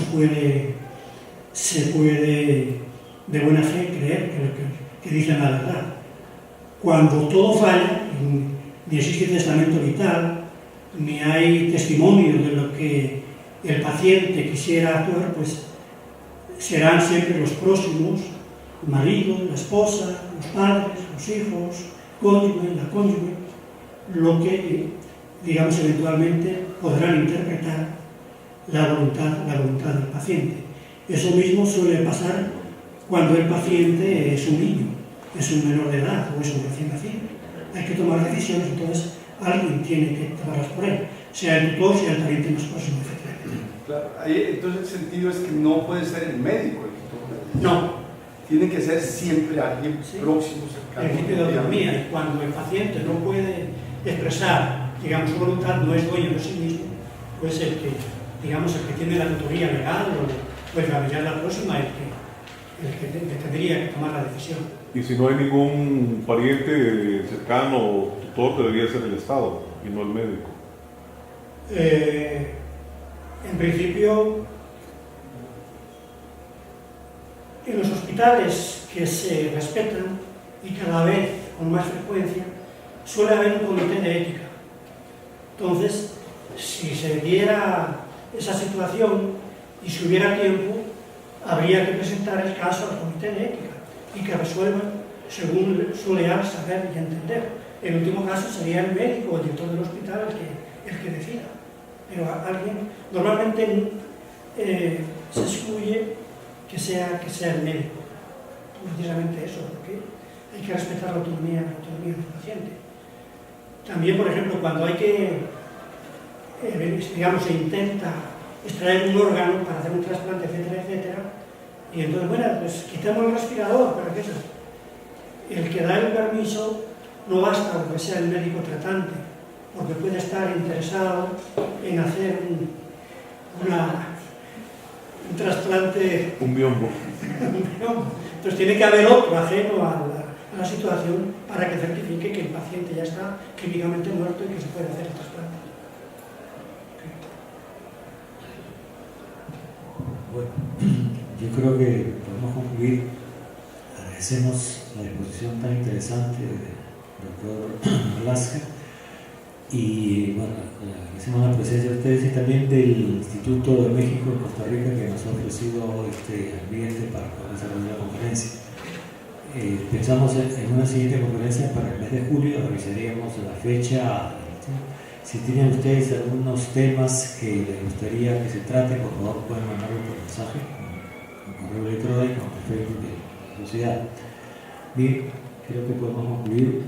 se puede de buena fe creer que dicen la verdad. Cuando todo falla, ni existe testamento vital, ni hay testimonio de lo que el paciente quisiera actuar, pues serán siempre los próximos, el marido, la esposa, los padres, los hijos, cónyuge, la cónyuge, lo que, digamos, eventualmente podrán interpretar la voluntad del paciente. Eso mismo suele pasar cuando el paciente es un niño, es un menor de edad o es un recién nacido. Hay que tomar decisiones, entonces alguien tiene que tomarlas por él, sea el tutor, sea el pariente más próximo, etc. Claro, ahí, entonces el sentido es que no puede ser el médico el que toma la decisión. No. Tiene que ser siempre alguien próximo, cercano. El principio de autonomía, y cuando el paciente no puede expresar, digamos, su voluntad, no es dueño de sí mismo, pues el que, digamos, el que tiene la tutoría legal o el familiar la próxima, el que el que tendría que tomar la decisión. Y si no hay ningún pariente cercano o tutor, debería ser el Estado y no el médico. En principio, en los hospitales que se respetan y cada vez con más frecuencia, suele haber un comité de ética. Entonces, si se diera esa situación y si hubiera tiempo, habría que presentar el caso al comité de ética y que resuelvan según su leal saber y entender. El último caso sería el médico o el director del hospital el que decida. Pero alguien, normalmente se excluye que sea el médico. Precisamente eso, porque hay que respetar la autonomía del paciente. También, por ejemplo, cuando hay que, digamos, se intenta extraer un órgano para hacer un trasplante, etcétera, etcétera, y entonces, bueno, pues quitamos el respirador, ¿para qué eso? El que da el permiso no basta con que sea el médico tratante, porque puede estar interesado en hacer un trasplante. Un biombo. Entonces tiene que haber otro ajeno a la situación para que certifique que el paciente ya está clínicamente muerto y que se puede hacer el trasplante. Bueno, yo creo que podemos concluir. Agradecemos la exposición tan interesante del doctor Velasco y bueno, agradecemos la presencia de ustedes y también del Instituto de México en Costa Rica que nos ha ofrecido este ambiente para poder desarrollar la conferencia. Pensamos en una siguiente conferencia para el mes de julio, avisaríamos la fecha. Si tienen ustedes algunos temas que les gustaría que se traten, por favor pueden mandarlo por mensaje, con correo electrónico, con Facebook de la sociedad. Bien, creo que podemos concluir.